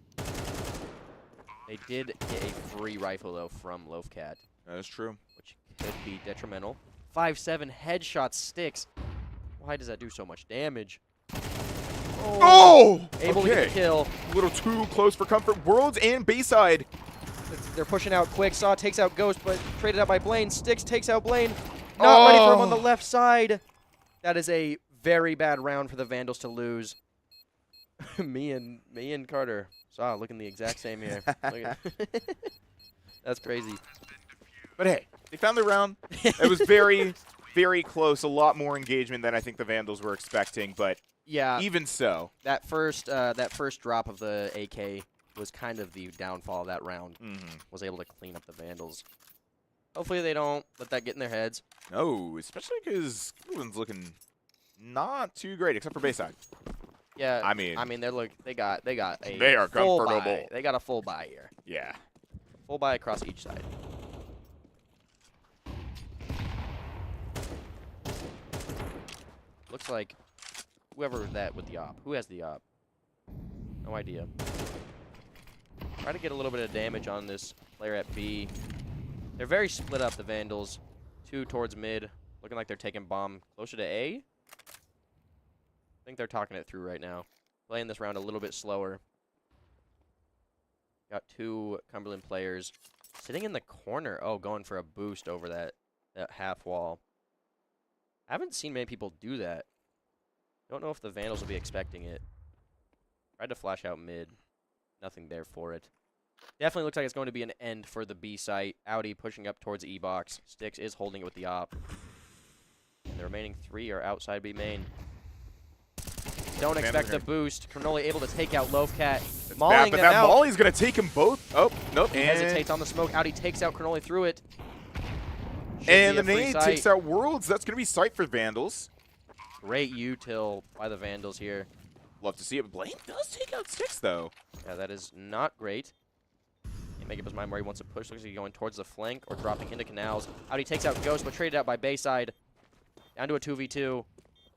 They did get a free rifle, though, from Loafcat, That is true. which could be detrimental. 5-7 headshot sticks. Why does that do so much damage? Oh! Able to get the kill. A little too close for comfort. Worlds and Bayside. They're pushing out quick. Saw takes out Ghost, but traded out by Blaine. Sticks takes out Blaine. Not ready for him on the left side. That is a very bad round for the Vandals to lose. me and Carter. Saw looking the exact same here. That's crazy. But hey, they found their round. It was very, very close. A lot more engagement than I think the Vandals were expecting. But Yeah, even so, that first drop of the AK was kind of the downfall of that round. Was able to clean up the Vandals. Hopefully they don't let that get in their heads. no, especially because Cumberland's looking not too great, except for Bayside. Yeah, I mean, they got a they are full comfortable. buy. They got a full buy here. Yeah. Full buy across each side. Looks like whoever that with the op. Who has the op? No idea. Try to get a little bit of damage on this player at B. They're very split up, the Vandals. 2 towards mid. Looking like they're taking bomb closer to A. I think they're talking it through right now. Playing this round a little bit slower. Got 2 Cumberland players sitting in the corner. Oh, going for a boost over that half wall. I haven't seen many people do that. Don't know if the Vandals will be expecting it. Tried to flash out mid. Nothing there for it. Definitely looks like it's going to be an end for the B site. Audi pushing up towards E-box. Sticks is holding it with the op. And the remaining 3 are outside B main. Don't expect the boost. Cannoli able to take out Loafcat. Mauling them that out. Molly's going to take them both. Oh, nope. He hesitates on the smoke. Audi takes out Cannoli through it. Should And be the a free nade site. takes out Worlds. That's going to be sight for Vandals. Great util by the Vandals here. Love to see it. Blaine does take out Sticks, though. Yeah, that is not great. Can't make up his mind where he wants to push. Looks like he's going towards the flank or dropping into canals. Audi takes out Ghost, but traded out by Bayside. Down to a 2v2.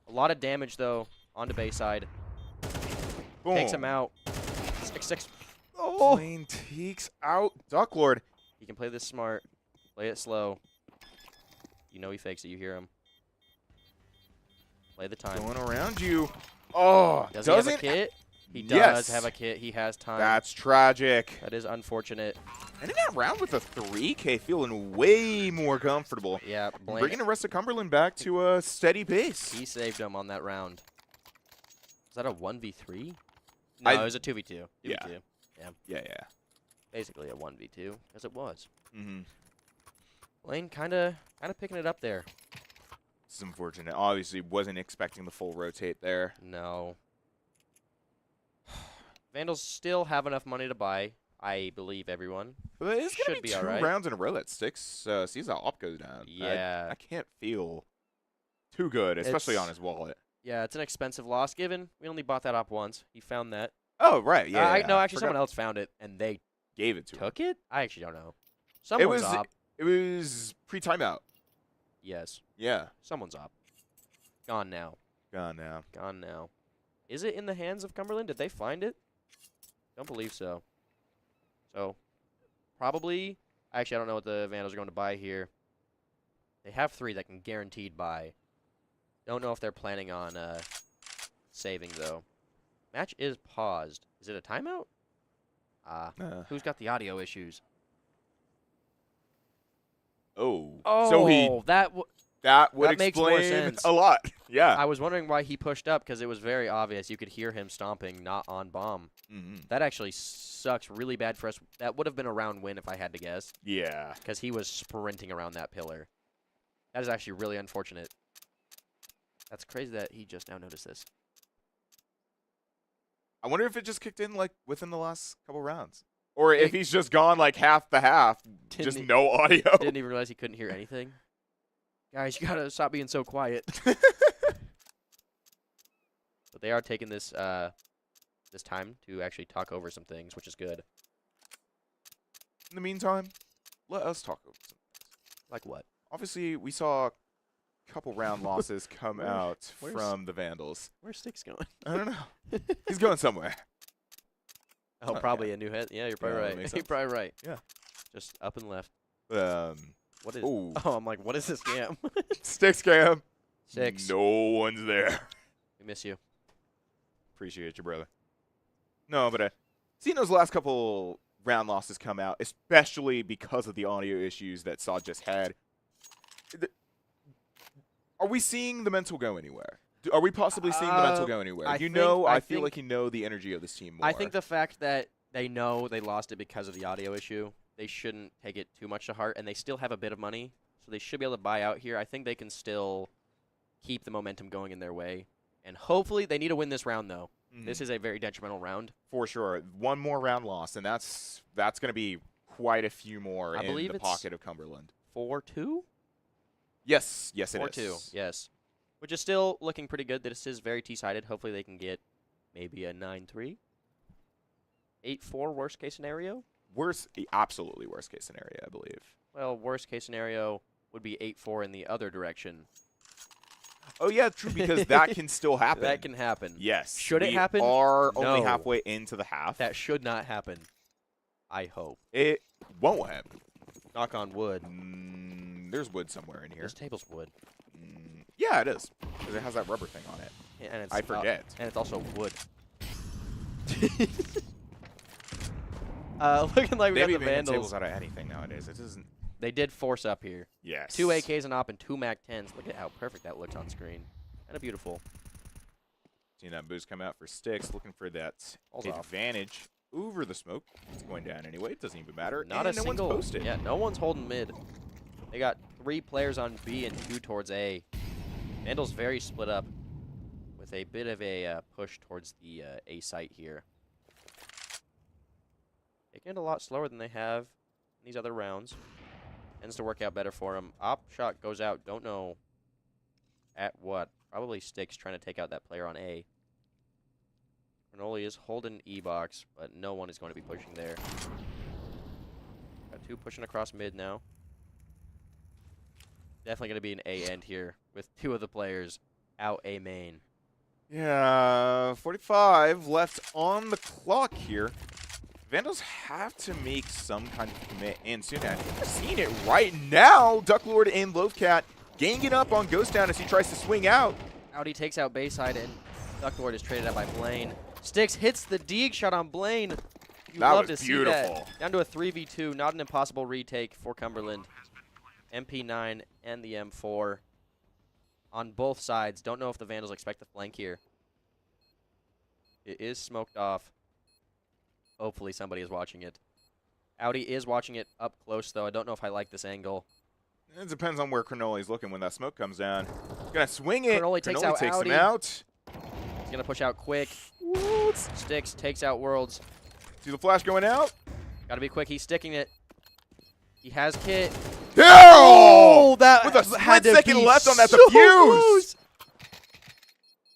A lot of damage, though, onto Bayside. Boom. Takes him out. 6-6. Oh. Blaine takes out Ducklord. He can play this smart. Play it slow. You know he fakes it. You hear him. Play the time. Going around you. Oh, Does he have a kit? He does have a kit. He has time. That's tragic. That is unfortunate. And in that round with a 3K, feeling way more comfortable. Yeah, Bringing the rest of Cumberland back to a steady pace. He saved him on that round. Was that a 1v3? No, it was a 2v2. 2v2. Yeah. Basically a 1v2, as it was. Mm-hmm. Blaine kind of picking it up there. This is unfortunate. Obviously, wasn't expecting the full rotate there. No. Vandals still have enough money to buy. I believe everyone. But it's going to Should be be 2 all right. rounds in a row that Sticks sees how op goes down. Yeah. I can't feel too good, especially on his wallet. Yeah, it's an expensive loss given. We only bought that op once. He found that. Oh, right. Yeah. No, actually, someone else found it, and they gave it to him. took it? I actually don't know. Someone's op. It was pre-timeout. Yes. Yeah. Someone's op. Gone now. Gone now. Gone now. Is it in the hands of Cumberland? Did they find it? Don't believe so. So, probably. Actually, I don't know what the Vandals are going to buy here. They have 3 that can guaranteed buy. Don't know if they're planning on saving, though. Match is paused. Is it a timeout? Who's got the audio issues? Oh. Oh, So that would makes more explain sense. a lot. Yeah. I was wondering why he pushed up because it was very obvious. You could hear him stomping, not on bomb. Mm-hmm. That actually sucks really bad for us. That would have been a round win if I had to guess. Yeah. Because he was sprinting around that pillar. That is actually really unfortunate. That's crazy that he just now noticed this. I wonder if it just kicked in, like, within the last couple rounds. Or if he's just gone, like, half the half. Just no audio. Didn't even realize he couldn't hear anything. Guys, you gotta stop being so quiet. But they are taking this this time to actually talk over some things, which is good. In the meantime, let us talk over some. Like what? Obviously, we saw a couple round losses come out from the Vandals. Where's Sticks going? I don't know. He's going somewhere. Oh, probably a new head. Yeah, you're probably right. You're probably right. Yeah. Just up and left. What is? Oh, I'm like, what is this scam? Stick scam. Six. No one's there. We miss you. Appreciate you, brother. No, but seeing those last couple round losses come out, especially because of the audio issues that Saw just had, are we seeing the mental go anywhere? Are we possibly seeing the mental go anywhere? I feel like you know the energy of this team more. I think the fact that they know they lost it because of the audio issue, they shouldn't take it too much to heart, and they still have a bit of money, so they should be able to buy out here. I think they can still keep the momentum going in their way, and hopefully they need to win this round, though. This is a very detrimental round. For sure. One more round loss, and that's going to be quite a few more in the pocket of Cumberland. 4-2? Yes, it is. 4-2, yes. Which is still looking pretty good. This is very T-sided. Hopefully they can get maybe a 9-3. 8-4 worst case scenario? Absolutely worst case scenario, I believe. Well, worst case scenario would be 8-4 in the other direction. Oh, yeah, true, because that can still happen. That can happen. Yes. Should it happen? We are only halfway into the half. That should not happen. I hope. It won't happen. Knock on wood. There's wood somewhere in here. This table's wood. Yeah, it is. Because it has that rubber thing on it. Yeah, and it's, I forget. And it's also wood. Looking like we got the Vandals. Tables out of anything nowadays. It doesn't. They did force up here. Yes. 2 AKs and op and 2 MAC-10s. Look at how perfect that looks on screen. Kind of beautiful. Seeing that boost come out for Sticks, looking for that Balls advantage over the smoke. It's going down anyway. It doesn't even matter. Not a single. One's posted. Yeah, no one's holding mid. They got 3 players on B and 2 towards A. Vandals very split up with a bit of a push towards the A site here. Taking it a lot slower than they have in these other rounds. Tends to work out better for them. Op shot goes out. Don't know at what. Probably Sticks trying to take out that player on A. Cannoli is holding E-box, but no one is going to be pushing there. Got 2 pushing across mid now. Definitely going to be an A end here with 2 of the players out A main. Yeah, 45 left on the clock here. Vandals have to make some kind of commit in soon. I think we're seeing it right now. Ducklord and Lovecat ganging up on Ghost Town as he tries to swing out. Audi takes out Bayside, and Ducklord is traded out by Blaine. Sticks hits the Deeg shot on Blaine. You'd love to see that. Down to a 3v2. Not an impossible retake for Cumberland. MP9 and the M4 on both sides. Don't know if the Vandals expect the flank here. It is smoked off. Hopefully somebody is watching it. Audi is watching it up close, though. I don't know if I like this angle. It depends on where Cannoli's looking when that smoke comes down. He's going to swing it. Cannoli takes out takes Audi. him out. He's going to push out quick. Sticks takes out Worlds. See the flash going out? Got to be quick. He's sticking it. He has Kit. Oh! That with a had split second left on that so defuse. Close.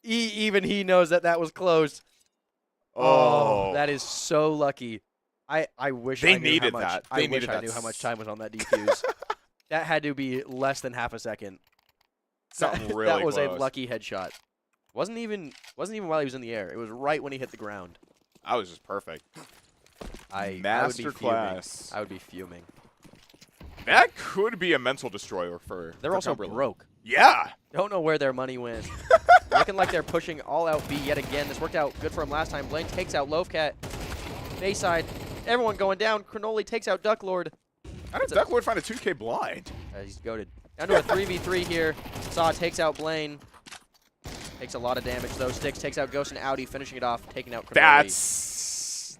Even he knows that was close. Oh, that is so lucky. I wish I knew how much. I wish I knew how much time was on that defuse. That had to be less than half a second. Something really That was close. a lucky headshot. Wasn't even while he was in the air. It was right when he hit the ground. That was just perfect. Masterclass. I would be fuming. That could be a mental destroyer for They're also Cumberland. broke. Yeah. Don't know where their money went. Looking like they're pushing all out B yet again. This worked out good for him last time. Blaine takes out Lovecat. Bayside. Everyone going down. Cannoli takes out Ducklord. How did Ducklord find a 2K blind? He's goated. Down to a 3v3 here. Saw takes out Blaine. Takes a lot of damage, though. Sticks takes out Ghost and Audi, finishing it off, taking out Cannoli. That's...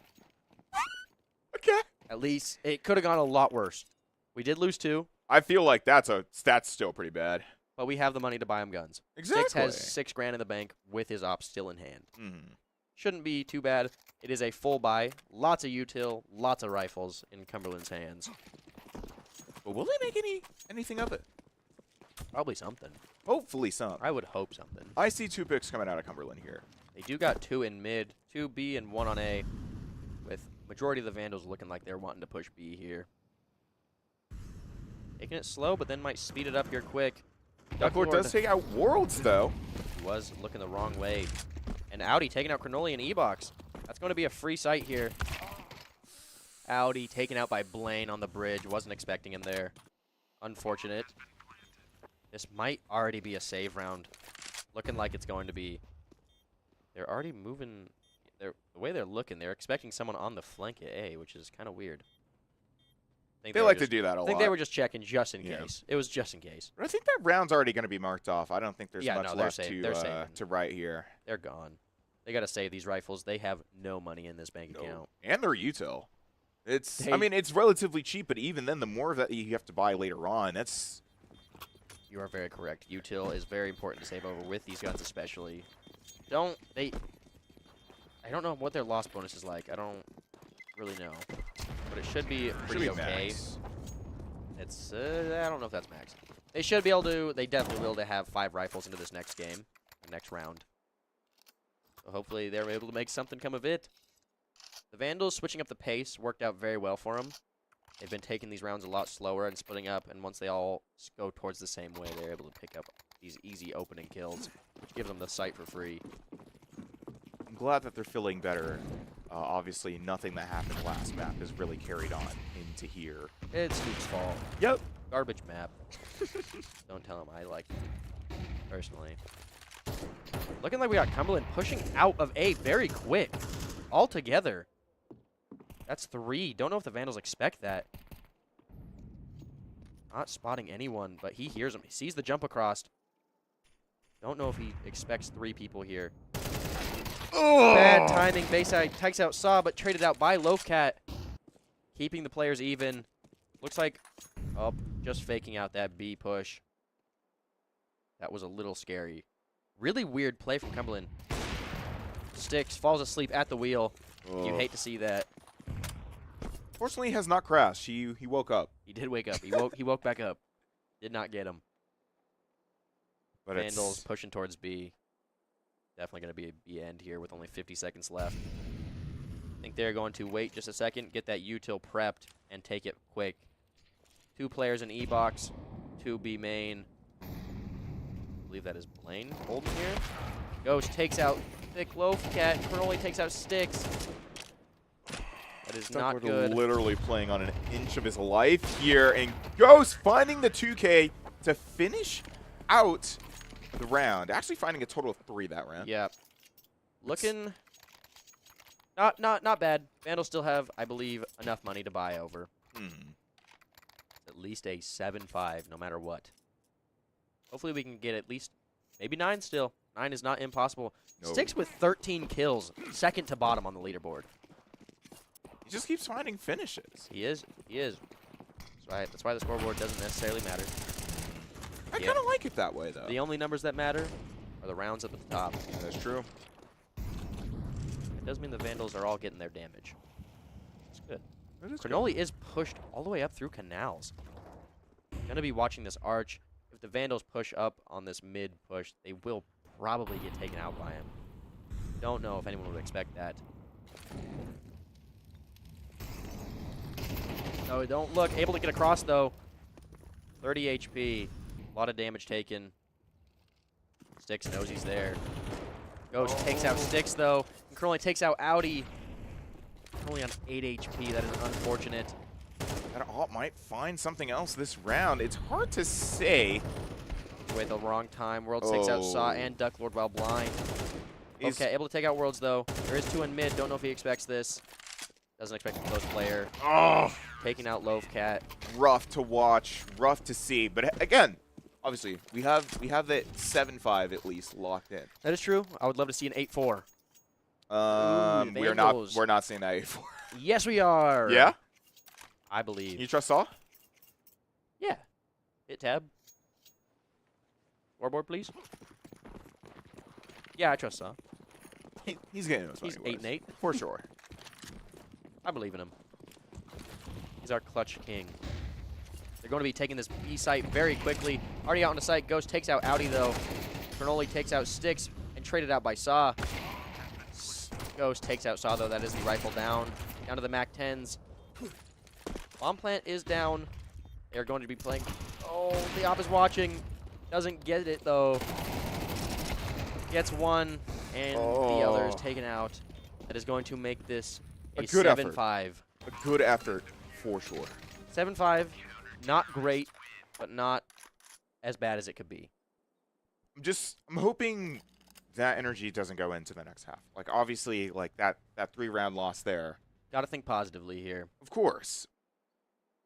Okay. At least it could have gone a lot worse. We did lose 2. I feel like that's still pretty bad. But we have the money to buy him guns. Exactly. Sticks has $6 grand in the bank with his ops still in hand. Shouldn't be too bad. It is a full buy. Lots of util, lots of rifles in Cumberland's hands. But will they make anything of it? Probably something. Hopefully some. I would hope something. I see 2 picks coming out of Cumberland here. They do got 2 in mid, 2 B and 1 on A, with Majority of the Vandals looking like they're wanting to push B here. Taking it slow, but then might speed it up here quick. Ducklord does take out Worlds, though. He was looking the wrong way. And Audi taking out Cannoli and E-Box. That's going to be a free sight here. Audi taken out by Blaine on the bridge. Wasn't expecting him there. Unfortunate. This might already be a save round. Looking like it's going to be. They're already moving. The way they're looking, they're expecting someone on the flank at A, which is kind of weird. They like to do that a lot. I think they were just checking just in case. It was just in case. But I think that round's already going to be marked off. I don't think there's much left to write here. They're gone. They got to save these rifles. They have no money in this bank account. And their util. I mean, it's relatively cheap, but even then, the more of that you have to buy later on, that's... You are very correct. Util is very important to save over with these guns especially. I don't know what their loss bonus is like. I don't really know. But it should be pretty okay. Max. It's, I don't know if that's max. They should be able to, they definitely will to have 5 rifles into this next game, or next round. So hopefully they're able to make something come of it. The Vandals switching up the pace worked out very well for them. They've been taking these rounds a lot slower and splitting up, and once they all go towards the same way, they're able to pick up these easy opening kills, which gives them the sight for free. I'm glad that they're feeling better. Obviously, nothing that happened last map has really carried on into here. It's Duke's fault. Yep. Garbage map. Don't tell him I like it, personally. Looking like we got Cumberland pushing out of A very quick. All together. That's 3. Don't know if the Vandals expect that. Not spotting anyone, but he hears him. He sees the jump across. Don't know if he expects 3 people here. Oh! Bad timing. Bayside takes out Saw, but traded out by Loafcat. Keeping the players even. Looks like, oh, just faking out that B push. That was a little scary. Really weird play from Cumberland. Sticks, falls asleep at the wheel. Oh. You hate to see that. Fortunately, he has not crashed. He woke up. He did wake up. He woke back up. Did not get him. But Vandals pushing towards B. Definitely going to be a B end here with only 50 seconds left. I think they're going to wait just a second, get that util prepped, and take it quick. 2 players in E box, 2 B main. I believe that is Blaine holding here. Ghost takes out Thick Loafcat. Cannoli takes out Sticks. That is not good. Literally playing on an inch of his life here, and Ghost finding the 2K to finish out the round. Actually finding a total of 3 that round. Yeah. Looking not bad. Vandals still have, I believe, enough money to buy over. At least a 7-5 no matter what. Hopefully we can get at least maybe 9 still. 9 is not impossible. No. Sticks with 13 kills, second to bottom on the leaderboard. He just keeps finding finishes. He is. That's why the scoreboard doesn't necessarily matter. I kind of like it that way, though. The only numbers that matter are the rounds up at the top. Yeah, that's true. It does mean the Vandals are all getting their damage. That's good. Cannoli is pushed all the way up through canals. Going to be watching this arch. If the Vandals push up on this mid push, they will probably get taken out by him. Don't know if anyone would expect that. No, don't look. Able to get across, though. 30 HP. A lot of damage taken. Sticks knows he's there. Ghost takes out Sticks, though. And Cannoli takes out Audi. Only on 8 HP. That is unfortunate. That alt might find something else this round. It's hard to say. Wait, the wrong time. Worlds takes out Saw and Ducklord while blind. Okay, able to take out Worlds, though. There is 2 in mid. Don't know if he expects this. Doesn't expect a close player. Oh! Taking out Loafcat. Rough to watch. Rough to see. But again, obviously, we have that 7-5 at least locked in. That is true. I would love to see an 8-4. We're not seeing that 8-4. Yes, we are. Yeah? I believe. You trust Saw? Yeah. Hit tab. Scoreboard, please. Yeah, I trust Saw. He's getting those. He's 8-8 for sure. I believe in him. He's our clutch king. They're going to be taking this B site very quickly. Already out on the site. Ghost takes out Audi, though. Cannoli takes out Sticks and traded out by Saw. Ghost takes out Saw, though. That is the rifle down. Down to the MAC-10s. Bomb plant is down. They're going to be playing. Oh, the op is watching. Doesn't get it, though. Gets one, and the other is taken out. That is going to make this a 7-5. A good effort, for sure. 7-5, not great, but not as bad as it could be. I'm hoping that energy doesn't go into the next half. Like, obviously, like, that 3-round loss there. Got to think positively here. Of course.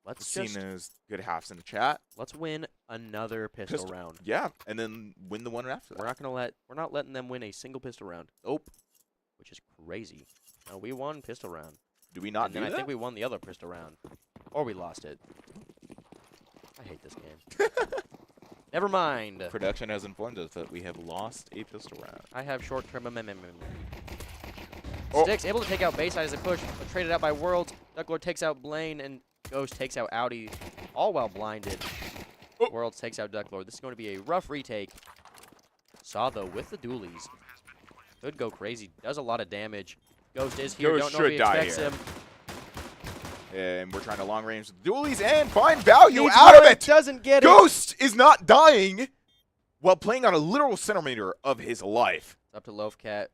Let's seen those good halves in the chat. Let's win another pistol round. Yeah, and then win the one after that. We're not letting them win a single pistol round. Nope. Which is crazy. No, we won pistol round. Do we not do that? I think we won the other pistol round. Or we lost it. I hate this game. Never mind. Production has informed us that we have lost a pistol round. I have short-term memory. Oh. Sticks able to take out Bayside as a push, but traded out by Worlds. Ducklord takes out Blaine, and Ghost takes out Audi, all while blinded. Oh. Worlds takes out Ducklord. This is going to be a rough retake. Saw, though, with the dualies. Could go crazy. Does a lot of damage. Ghost is here. Ghost Don't know if he should die expects here. him. And we're trying to long range the dualies and find value Needs out of one, it. Doesn't get Ghost is not dying while playing on a literal centimeter of his life. It's up to Loafcat.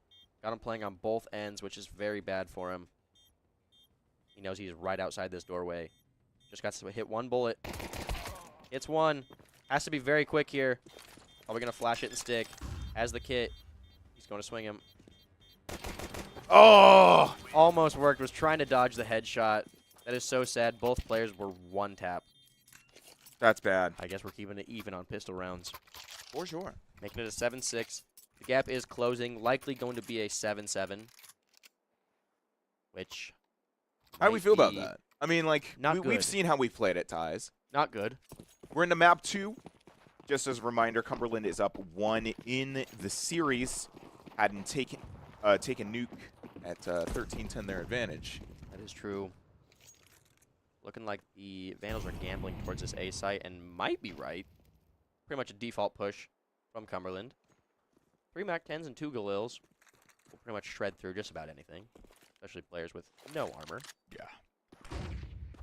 Got him playing on both ends, which is very bad for him. He knows he's right outside this doorway. Just got to hit one bullet. Hits one. Has to be very quick here. Probably going to flash it and stick. Has the kit. He's going to swing him. Oh! Almost worked. Was trying to dodge the headshot. That is so sad. Both players were one tap. That's bad. I guess we're keeping it even on pistol rounds. For sure. Making it a 7-6. The gap is closing. Likely going to be a 7-7. Which... How do we feel about that? I mean, like, we've seen how we've played at ties. Not good. We're into map 2. Just as a reminder, Cumberland is up 1 in the series. Hadn't taken nuke at 13-10 their advantage. That is true. Looking like the Vandals are gambling towards this A site and might be right. Pretty much a default push from Cumberland. 3 MAC-10s and 2 Galils will pretty much shred through just about anything. Especially players with no armor. Yeah.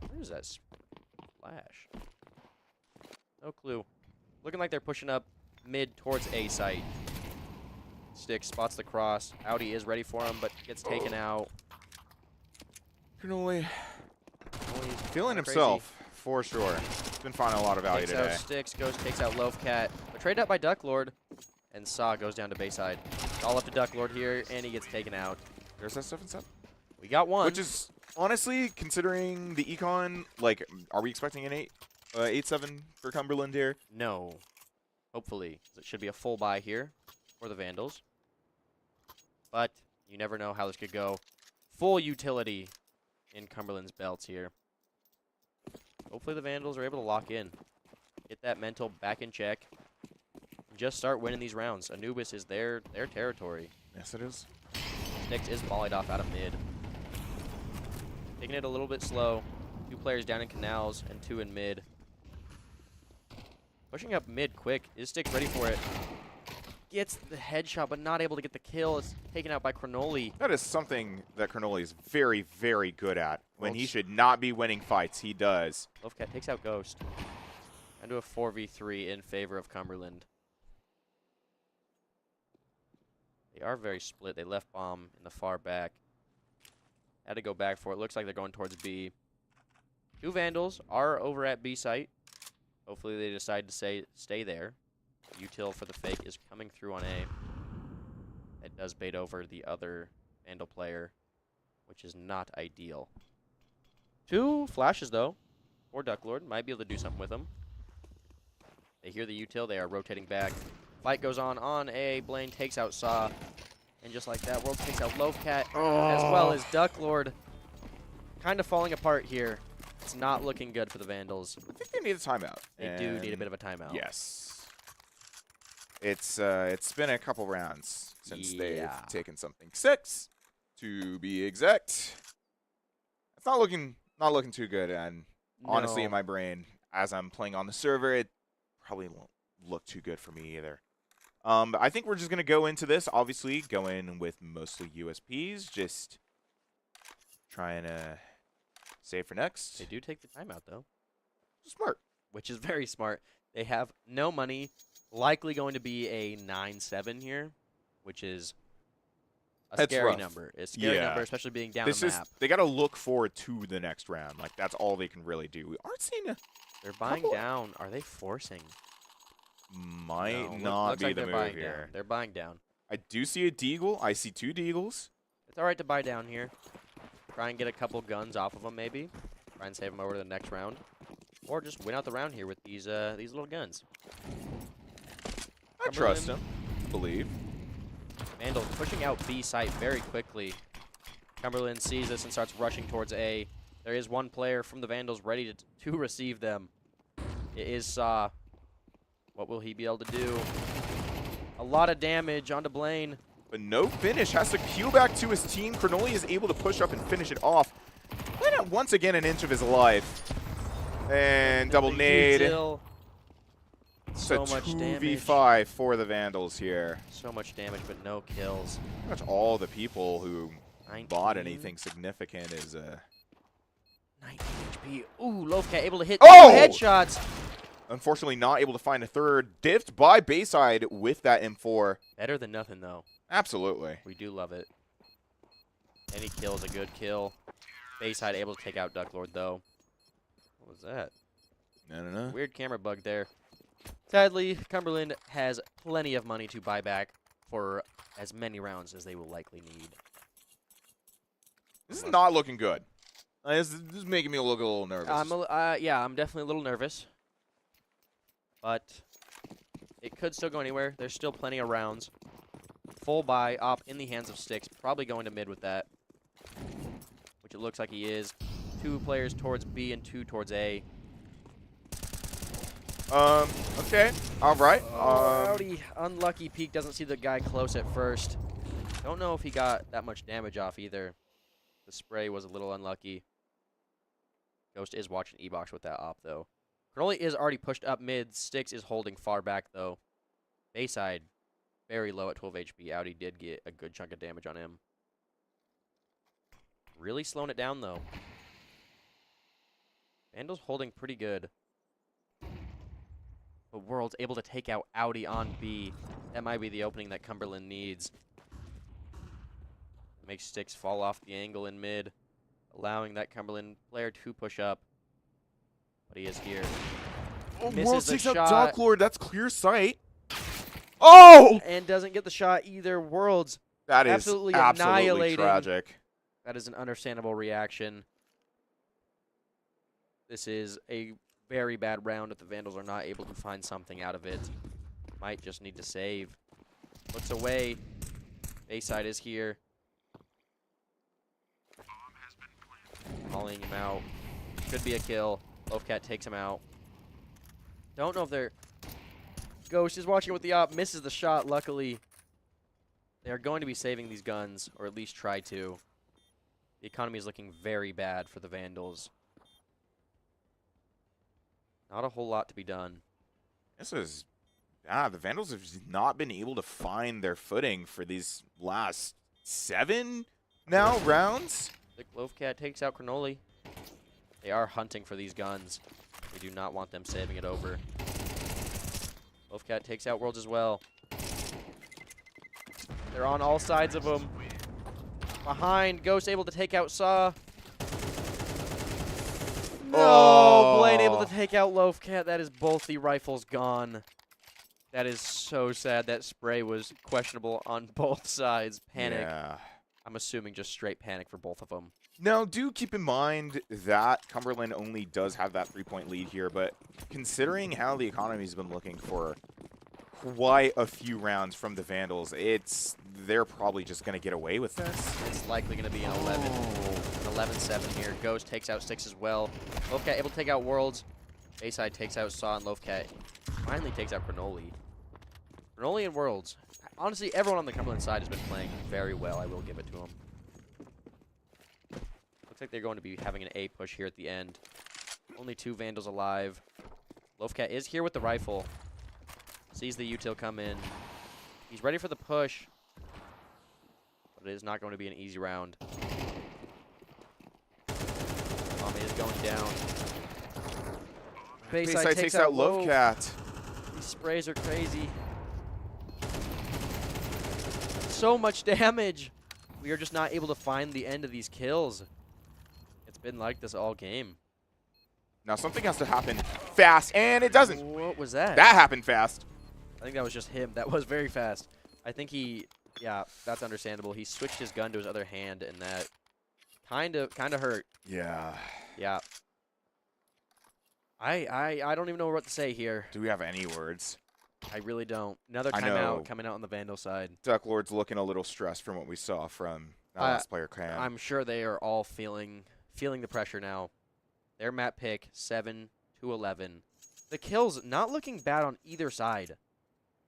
Where is that splash? No clue. Looking like they're pushing up mid towards A site. Stick spots the cross. Audi is ready for him, but gets taken out. Cannoli feeling himself, for sure. He's been finding a lot of value takes today. Out Sticks, Ghost takes out Loafcat. But traded up by Ducklord, and Saw goes down to Bayside. All up to Ducklord here, and he gets taken out. There's that 7-7. We got one. Which is, honestly, considering the econ, like, are we expecting an 8-7 for Cumberland here? No. Hopefully. It should be a full buy here for the Vandals. But you never know how this could go. Full utility in Cumberland's belts here. Hopefully the Vandals are able to lock in. Get that mental back in check. And just start winning these rounds. Anubis is their territory. Yes, it is. Sticks is volleyed off out of mid. Taking it a little bit slow. 2 players down in canals and 2 in mid. Pushing up mid quick. Is Sticks ready for it? Gets the headshot, but not able to get the kill. It's taken out by Cronoli. That is something that Cronoli is very, very good at. When he should not be winning fights, he does. Loafcat takes out Ghost. Into a 4v3 in favor of Cumberland. They are very split. They left bomb in the far back. Had to go back for it. Looks like they're going towards B. 2 Vandals are over at B site. Hopefully they decide to stay there. Util for the fake is coming through on A. It does bait over the other Vandal player, which is not ideal. 2 flashes, though, for Ducklord. Might be able to do something with them. They hear the util. They are rotating back. Fight goes on A. Blaine takes out Saw. And just like that, World takes out Loafcat, as well as Ducklord. Kind of falling apart here. It's not looking good for the Vandals. I think they need a timeout. They do need a bit of a timeout. Yes. It's been a couple rounds since they've taken something. 6, to be exact. It's not looking too good, and honestly, in my brain, as I'm playing on the server, it probably won't look too good for me either. But I think we're just gonna go into this. Obviously, go in with mostly USPs, just trying to save for next. They do take the timeout, though. Smart. Which is very smart. They have no money. Likely going to be a 9-7 here, which is a That's scary rough. number. It's a scary number, especially being down the map. They got to look forward to the next round. Like, that's all they can really do. We aren't seeing a They're buying down. Are they forcing? Might No, not looks be like the they're move buying here. down. They're buying down. I do see a deagle. I see 2 deagles. It's all right to buy down here. Try and get a couple guns off of them, maybe. Try and save them over to the next round. Or just win out the round here with these little guns. I trust him. Believe. Vandal pushing out B site very quickly. Cumberland sees this and starts rushing towards A. There is one player from the Vandals ready to receive them. It is Saw. What will he be able to do? A lot of damage onto Blaine. But no finish. Has to queue back to his team. Cronoli is able to push up and finish it off. Went out once again an inch of his life. And double nade. So much damage. 2v5 for the Vandals here. So much damage, but no kills. Pretty much all the people who 19. bought anything significant is 19 HP. Ooh, Loafcat able to hit Oh! headshots. unfortunately not able to find a third. Diffed by Bayside with that M4. Better than nothing, though. Absolutely. We do love it. Any kill is a good kill. Bayside able to take out Ducklord, though. What was that? No. Weird camera bug there. Sadly, Cumberland has plenty of money to buy back for as many rounds as they will likely need. This is not looking good. This is making me look a little nervous. Yeah, I'm definitely a little nervous. But it could still go anywhere. There's still plenty of rounds. Full buy, op in the hands of Sticks. Probably going to mid with that. Which it looks like he is. 2 players towards B and 2 towards A. Okay. All right. Rowdy, unlucky peek. Doesn't see the guy close at first. Don't know if he got that much damage off either. The spray was a little unlucky. Ghost is watching E-Box with that op, though. Cronoli is already pushed up mid. Sticks is holding far back, though. Bayside, very low at 12 HP. Audi did get a good chunk of damage on him. Really slowing it down, though. Vandal's holding pretty good. But World's able to take out Audi on B. That might be the opening that Cumberland needs. Makes Sticks fall off the angle in mid, allowing that Cumberland player to push up. But he is here. Oh, Misses World the takes out shot. Ducklord. That's clear sight. Oh! And doesn't get the shot either. World's That is absolutely absolutely annihilating. tragic. That is an understandable reaction. This is a very bad round if the Vandals are not able to find something out of it. Might just need to save. Looks away. Bayside is here. Calling him out. Could be a kill. Loafcat takes him out. Don't know if they're... Ghost is watching with the op. Misses the shot, luckily. They are going to be saving these guns, or at least try to. The economy is looking very bad for the Vandals. Not a whole lot to be done. This is... the Vandals have just not been able to find their footing for these last 7 now rounds. The Loafcat takes out Cronoli. They are hunting for these guns. They do not want them saving it over. Loafcat takes out Worlds as well. They're on all sides of them. Behind, Ghost able to take out Saw. No, Oh. Blaine able to take out Loafcat. That is both the rifles gone. That is so sad. That spray was questionable on both sides. Panic. Yeah. I'm assuming just straight panic for both of them. Now, do keep in mind that Cumberland only does have that 3-point lead here, but considering how the economy's been looking for quite a few rounds from the Vandals, they're probably just going to get away with this. It's likely going to be an 11-7 here. Ghost takes out Sticks as well. Loafcat able to take out Worlds. Bayside takes out Saw, and Loafcat finally takes out Cronoli. Cronoli and Worlds. Honestly, everyone on the Cumberland side has been playing very well. I will give it to them. Looks like they're going to be having an A push here at the end. Only 2 Vandals alive. Loafcat is here with the rifle. Sees the util come in. He's ready for the push. But it is not going to be an easy round. is going down. Bayside takes out Lovecat. These sprays are crazy. So much damage. We are just not able to find the end of these kills. It's been like this all game. Now something has to happen fast, and it doesn't. What was that? That happened fast. I think that was just him. That was very fast. I think he, yeah, that's understandable. He switched his gun to his other hand, and that kind of hurt. Yeah. Yeah. I don't even know what to say here. Do we have any words? I really don't. Another timeout coming out on the Vandal side. Duck Lord's looking a little stressed from what we saw from that last player cam. I'm sure they are all feeling the pressure now. Their map pick, 7-11. The kills not looking bad on either side.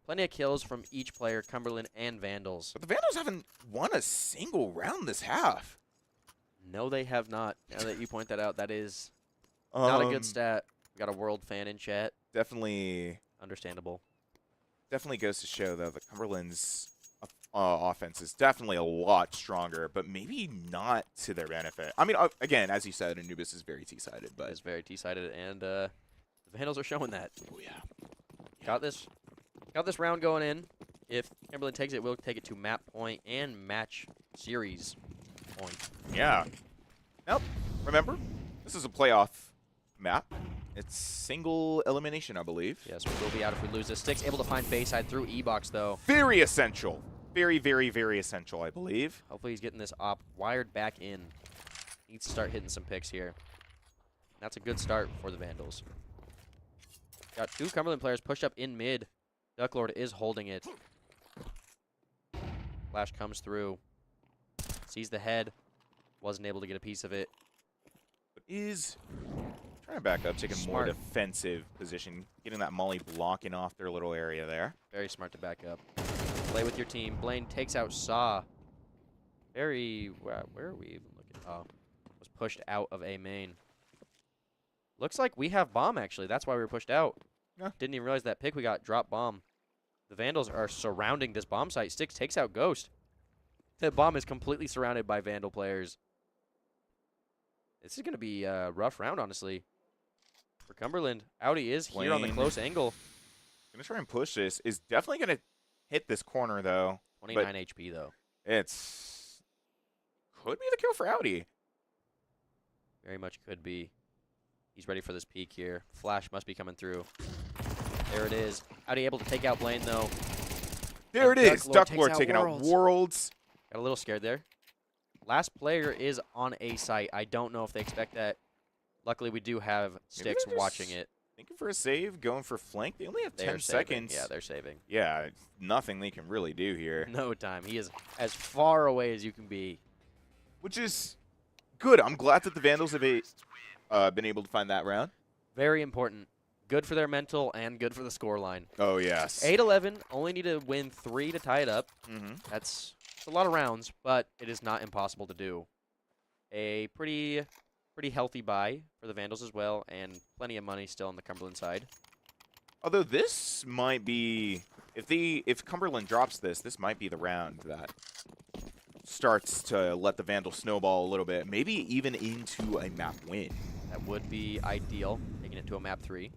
Plenty of kills from each player, Cumberland and Vandals. But the Vandals haven't won a single round this half. No, they have not. Now that you point that out, that is not a good stat. We got a world fan in chat. Definitely. Understandable. Definitely goes to show, though, that Cumberland's offense is definitely a lot stronger, but maybe not to their benefit. I mean, again, as you said, Anubis is very T-sided, but it's very T-sided, and the Vandals are showing that. Oh yeah. Got this round going in. If Cumberland takes it, we'll take it to map point and match series point. Yeah. Nope. Remember, this is a playoff map. It's single elimination, I believe. Yes, we will be out if we lose this. Sticks able to find Bayside through E-Box, though. Very essential. Very, very, very essential, I believe. Hopefully he's getting this op wired back in. Needs to start hitting some picks here. That's a good start for the Vandals. Got two Cumberland players pushed up in mid. Ducklord is holding it. Flash comes through. Sees the head. Wasn't able to get a piece of it. But is trying to back up, taking a more defensive position, getting that molly blocking off their little area there. Very smart to back up. Play with your team. Blaine takes out Saw. Very, where are we even looking? Oh, was pushed out of A main. Looks like we have bomb, actually. That's why we were pushed out. Yeah. Didn't even realize that pick we got dropped bomb. The Vandals are surrounding this bomb site. Sticks takes out Ghost. The bomb is completely surrounded by Vandal players. This is going to be a rough round, honestly. For Cumberland, Audi is here on the close angle. Going to try and push this. Is definitely going to hit this corner, though. 29 HP, though. It's could be the kill for Audi. Very much could be. He's ready for this peek here. Flash must be coming through. There it is. Audi able to take out Blaine, though. There it is. Ducklord taking out Worlds. Got a little scared there. Last player is on A site. I don't know if they expect that. Luckily, we do have Sticks watching it. Thinking for a save, going for flank. They only have 10 saving. seconds. Yeah, they're saving. Yeah, nothing they can really do here. No time. He is as far away as you can be. Which is good. I'm glad that the Vandals have been able to find that round. Very important. Good for their mental and good for the scoreline. Oh, yes. 8-11. Only need to win 3 to tie it up. That's a lot of rounds, but it is not impossible to do. A pretty healthy buy for the Vandals as well, and plenty of money still on the Cumberland side. Although this might be, if Cumberland drops this might be the round that starts to let the Vandals snowball a little bit, maybe even into a map win. That would be ideal, taking it to a map 3.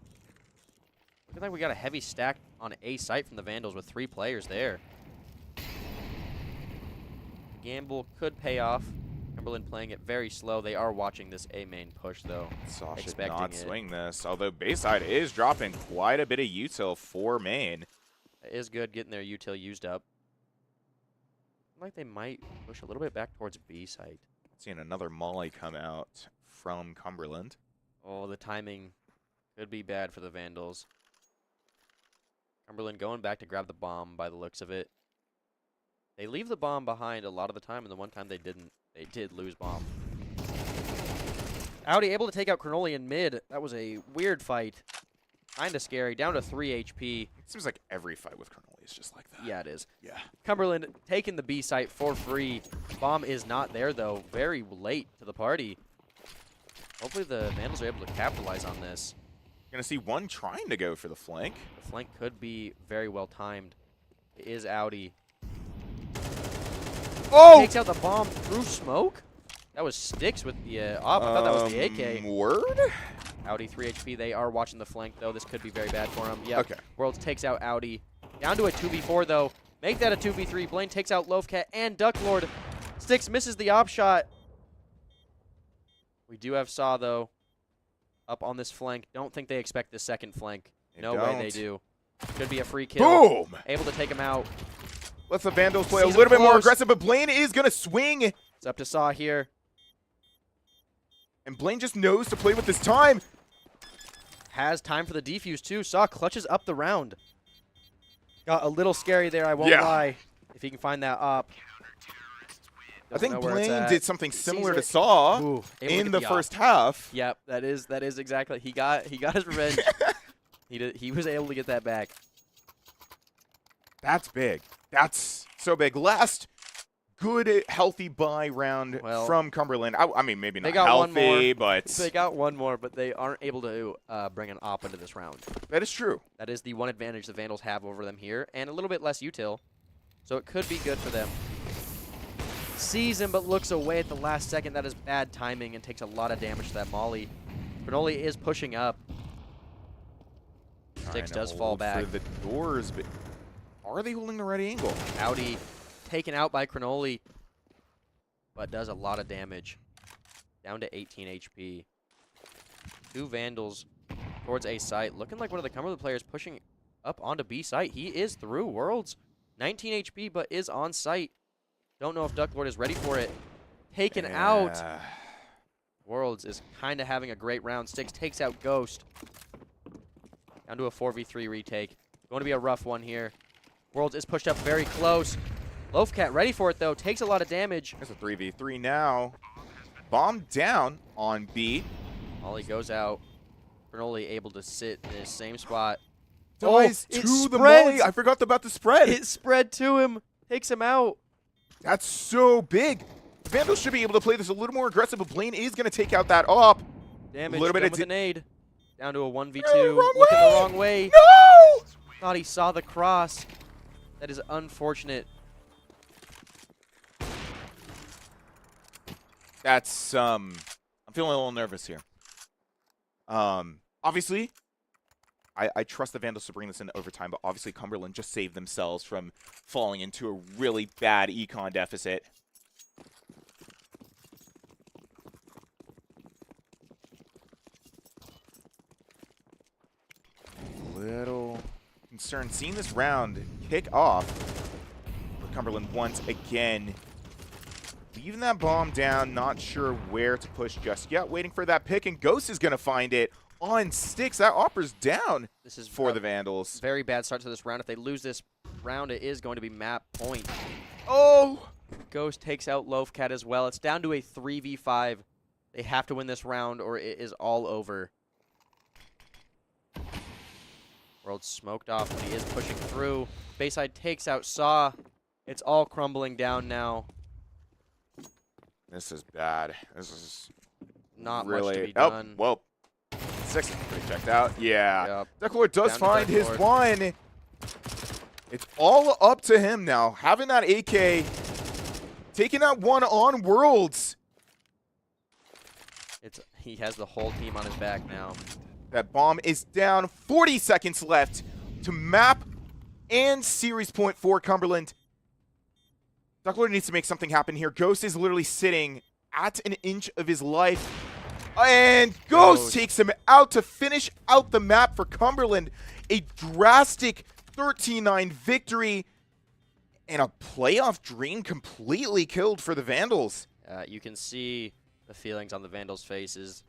Looking like we got a heavy stack on A site from the Vandals with 3 players there. Gamble could pay off. Cumberland playing it very slow. They are watching this A main push, though. Saw should not swing this, although Bayside is dropping quite a bit of util for main. It is good getting their util used up. Like they might push a little bit back towards B site. Seeing another molly come out from Cumberland. Oh, the timing could be bad for the Vandals. Cumberland going back to grab the bomb by the looks of it. They leave the bomb behind a lot of the time, and the one time they didn't, they did lose bomb. Audi able to take out Cronoli in mid. That was a weird fight. Kinda scary. Down to 3 HP. It seems like every fight with Cronoli is just like that. Yeah, it is. Yeah. Cumberland taking the B site for free. Bomb is not there, though. Very late to the party. Hopefully the Vandals are able to capitalize on this. Going to see one trying to go for the flank. The flank could be very well timed. It is Audi. Oh! Takes out the bomb through smoke? That was Sticks with the op. I thought that was the AK. Word? Audi 3 HP. They are watching the flank, though. This could be very bad for him. Yep. Okay. Worlds takes out Audi. Down to a 2v4, though. Make that a 2v3. Blaine takes out Loafcat and Ducklord. Sticks misses the op shot. We do have Saw, though, up on this flank. Don't think they expect the second flank. No way they do. Could be a free kill. Boom! Able to take him out. Let's the Vandals play a little bit more aggressive, but Blaine is going to swing. It's up to Saw here. And Blaine just knows to play with this time. Has time for the defuse, too. Saw clutches up the round. Got a little scary there, I won't lie. If he can find that op. I think Blaine did something similar to Saw in the first half. Yep, that is exactly. He got his revenge. He was able to get that back. That's big. That's so big. Last good, healthy buy round from Cumberland. I mean, maybe not healthy, but they got one more, but they aren't able to bring an op into this round. That is true. That is the one advantage the Vandals have over them here, and a little bit less util, so it could be good for them. Sees him, but looks away at the last second. That is bad timing and takes a lot of damage to that molly. Crenoli is pushing up. Sticks does fall back. For the doors, but are they holding the right angle? Audi taken out by Crenoli, but does a lot of damage. Down to 18 HP. 2 Vandals towards A site. Looking like one of the Cumberland players pushing up onto B site. He is through Worlds. 19 HP, but is on site. Don't know if Ducklord is ready for it. Taken out. Worlds is kind of having a great round. Sticks takes out Ghost. Down to a 4v3 retake. Going to be a rough one here. Worlds is pushed up very close. Loafcat ready for it, though. Takes a lot of damage. There's a 3v3 now. Bomb down on B. Ollie goes out. Crenoli able to sit in his same spot. Dies to the molly. I forgot about the spread. It spread to him. Takes him out. That's so big. The Vandals should be able to play this a little more aggressive, but Blaine is going to take out that op. Damage. A little bit with a nade. Down to a 1v2. Wrong Looking way. the wrong way. No! Thought he saw the cross. That is unfortunate. That's I'm feeling a little nervous here. Obviously, I trust the Vandals to bring this into overtime, but obviously Cumberland just saved themselves from falling into a really bad econ deficit. Little concerned seeing this round kick off for Cumberland once again. Leaving that bomb down, not sure where to push just yet. Waiting for that pick, and Ghost is going to find it on Sticks. That opper's down for the Vandals. Very bad start to this round. If they lose this round, it is going to be map point. Oh! Ghost takes out Loafcat as well. It's down to a 3v5. They have to win this round or it is all over. World smoked off, but he is pushing through. Bayside takes out Saw. It's all crumbling down now. This is bad. This is not really much to be done. Well, Six pretty checked out. Yeah. Yep. Ducklord does find his one. It's all up to him now. Having that AK, taking out one on Worlds. He has the whole team on his back now. That bomb is down. 40 seconds left to map and series point for Cumberland. Ducklord needs to make something happen here. Ghost is literally sitting at an inch of his life. And Ghost takes him out to finish out the map for Cumberland. A drastic 13-9 victory. And a playoff dream completely killed for the Vandals. You can see the feelings on the Vandals' faces.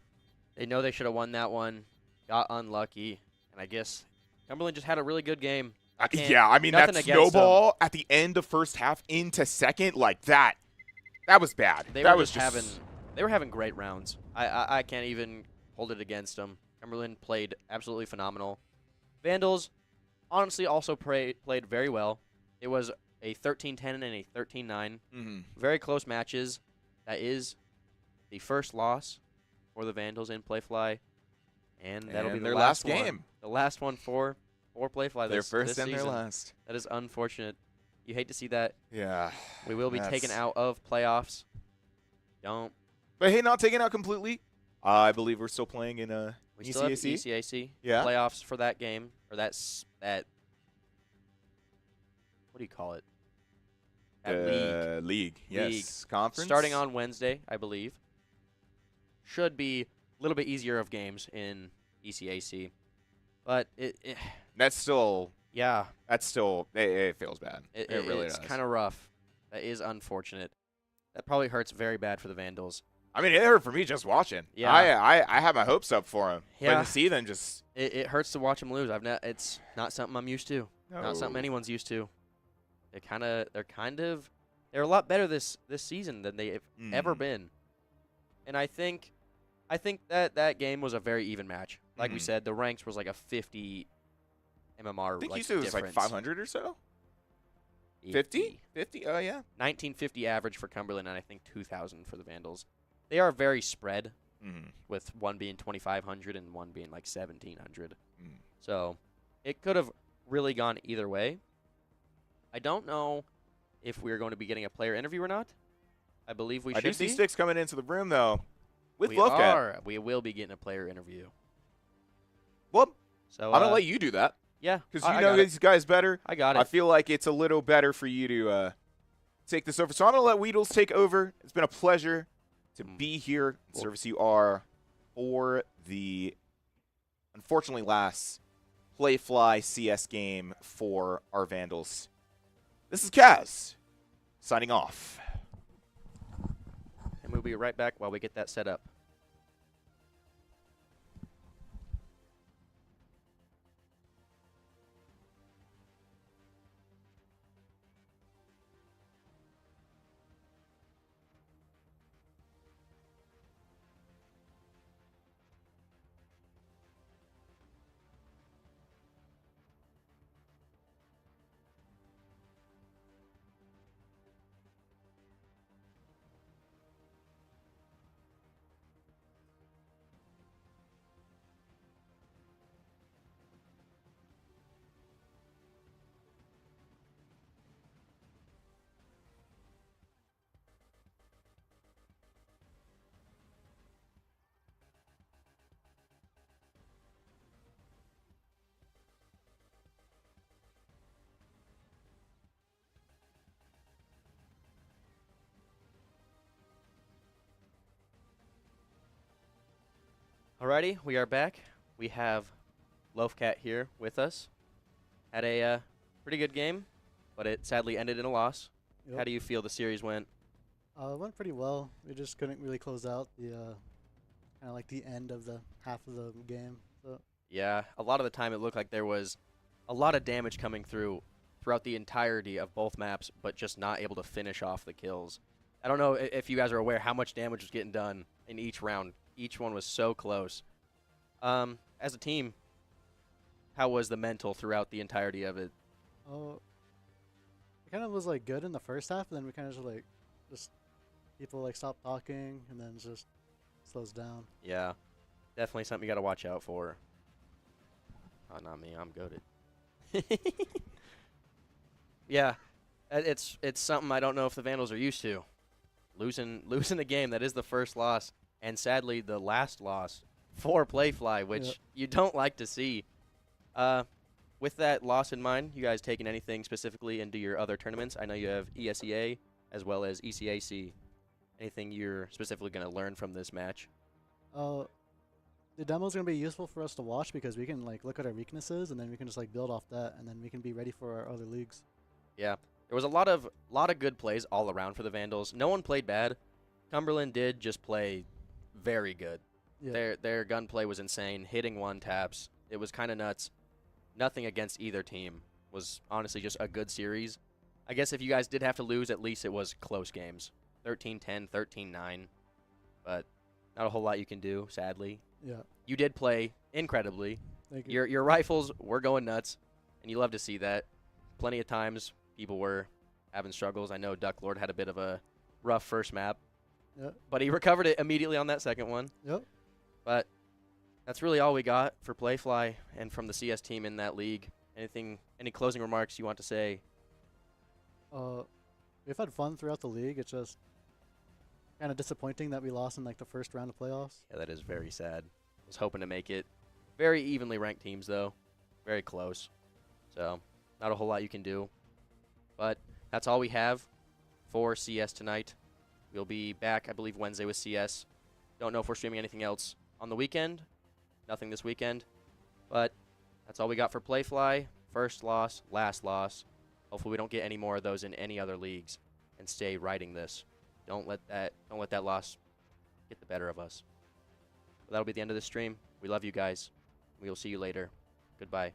They know they should have won that one. Got unlucky. And I guess Cumberland just had a really good game. Yeah, I mean, that snowball at the end of first half into second, like that was bad. They were having great rounds. I can't even hold it against them. Cumberland played absolutely phenomenal. Vandals honestly also played very well. It was a 13-10 and a 13-9. Very close matches. That is the first loss for the Vandals in Playfly. And that'll be their last game. The last one for Playfly their first this and season. their last. That is unfortunate. You hate to see that. Yeah. We will be taken out of playoffs. Don't But hey, not taken out completely. I believe we're still playing in We still have ECAC. ECAC Yeah. playoffs for that game, or that. What do you call it? That League. Yes. Conference. Starting on Wednesday, I believe. Should be a little bit easier of games in ECAC, but That's still. Yeah. That's still. It feels bad. It really does. It's kind of rough. That is unfortunate. That probably hurts very bad for the Vandals. I mean, it hurt for me just watching. Yeah. I have my hopes up for him. Yeah. But to see them just. It hurts to watch them lose. It's not something I'm used to. No. Not something anyone's used to. They're a lot better this season than they've ever been. And I think that game was a very even match. Like we said, the ranks was like a 50 MMR. I think like, you said it was like difference. 500 or so. 50? 50? Oh, yeah. 1950 average for Cumberland, and I think 2,000 for the Vandals. They are very spread, with one being 2,500 and one being like 1,700. So it could have really gone either way. I don't know if we're going to be getting a player interview or not. I believe we should be. I do see Sticks coming into the room, though, with Lovecat. We will be getting a player interview. Well, so I'm going to let you do that. Yeah. Because you know these guys better. I got it. I feel like it's a little better for you to take this over. So I'm going to let Weedles take over. It's been a pleasure to be here and service you are for the, unfortunately, last Playfly CS game for our Vandals. This is Kaz, signing off. And we'll be right back while we get that set up. Alrighty, we are back. We have Lovecat here with us. Had a pretty good game, but it sadly ended in a loss. Yep. How do you feel the series went? It went pretty well. We just couldn't really close out the kind of like the end of the half of the game. So. Yeah, a lot of the time it looked like there was a lot of damage coming throughout the entirety of both maps, but just not able to finish off the kills. I don't know if you guys are aware how much damage was getting done in each round. Each one was so close. As a team, how was the mental throughout the entirety of it? Oh, it kind of was like good in the first half, and then we kind of just people like stop talking, and then just slows down. Yeah, definitely something you got to watch out for. Oh, not me. I'm goated. Yeah, it's something I don't know if the Vandals are used to. Losing the game, that is the first loss. And sadly, the last loss for Playfly, which you don't like to see. With that loss in mind, you guys taking anything specifically into your other tournaments? I know you have ESEA as well as ECAC. Anything you're specifically going to learn from this match? The demo's going to be useful for us to watch because we can like look at our weaknesses and then we can just like build off that and then we can be ready for our other leagues. Yeah, there was a lot of good plays all around for the Vandals. No one played bad. Cumberland did just play very good. Yeah. Their gunplay was insane, hitting one taps. It was kind of nuts. Nothing against either team. Was honestly just a good series. I guess if you guys did have to lose, at least it was close games. 13-10, 13-9. But not a whole lot you can do, sadly. Yeah. You did play incredibly. Thank you. Your rifles were going nuts, and you love to see that. Plenty of times people were having struggles. I know Duck Lord had a bit of a rough first map. Yep. But he recovered it immediately on that second one. Yep. But that's really all we got for Playfly and from the CS team in that league. Any closing remarks you want to say? We've had fun throughout the league. It's just kind of disappointing that we lost in like the first round of playoffs. Yeah, that is very sad. Was hoping to make it. Very evenly ranked teams, though. Very close. So, not a whole lot you can do. But that's all we have for CS tonight. We'll be back, I believe, Wednesday with CS. Don't know if we're streaming anything else on the weekend. Nothing this weekend. But that's all we got for Playfly. First loss, last loss. Hopefully we don't get any more of those in any other leagues and stay riding this. Don't let that loss get the better of us. But that'll be the end of the stream. We love you guys. We will see you later. Goodbye.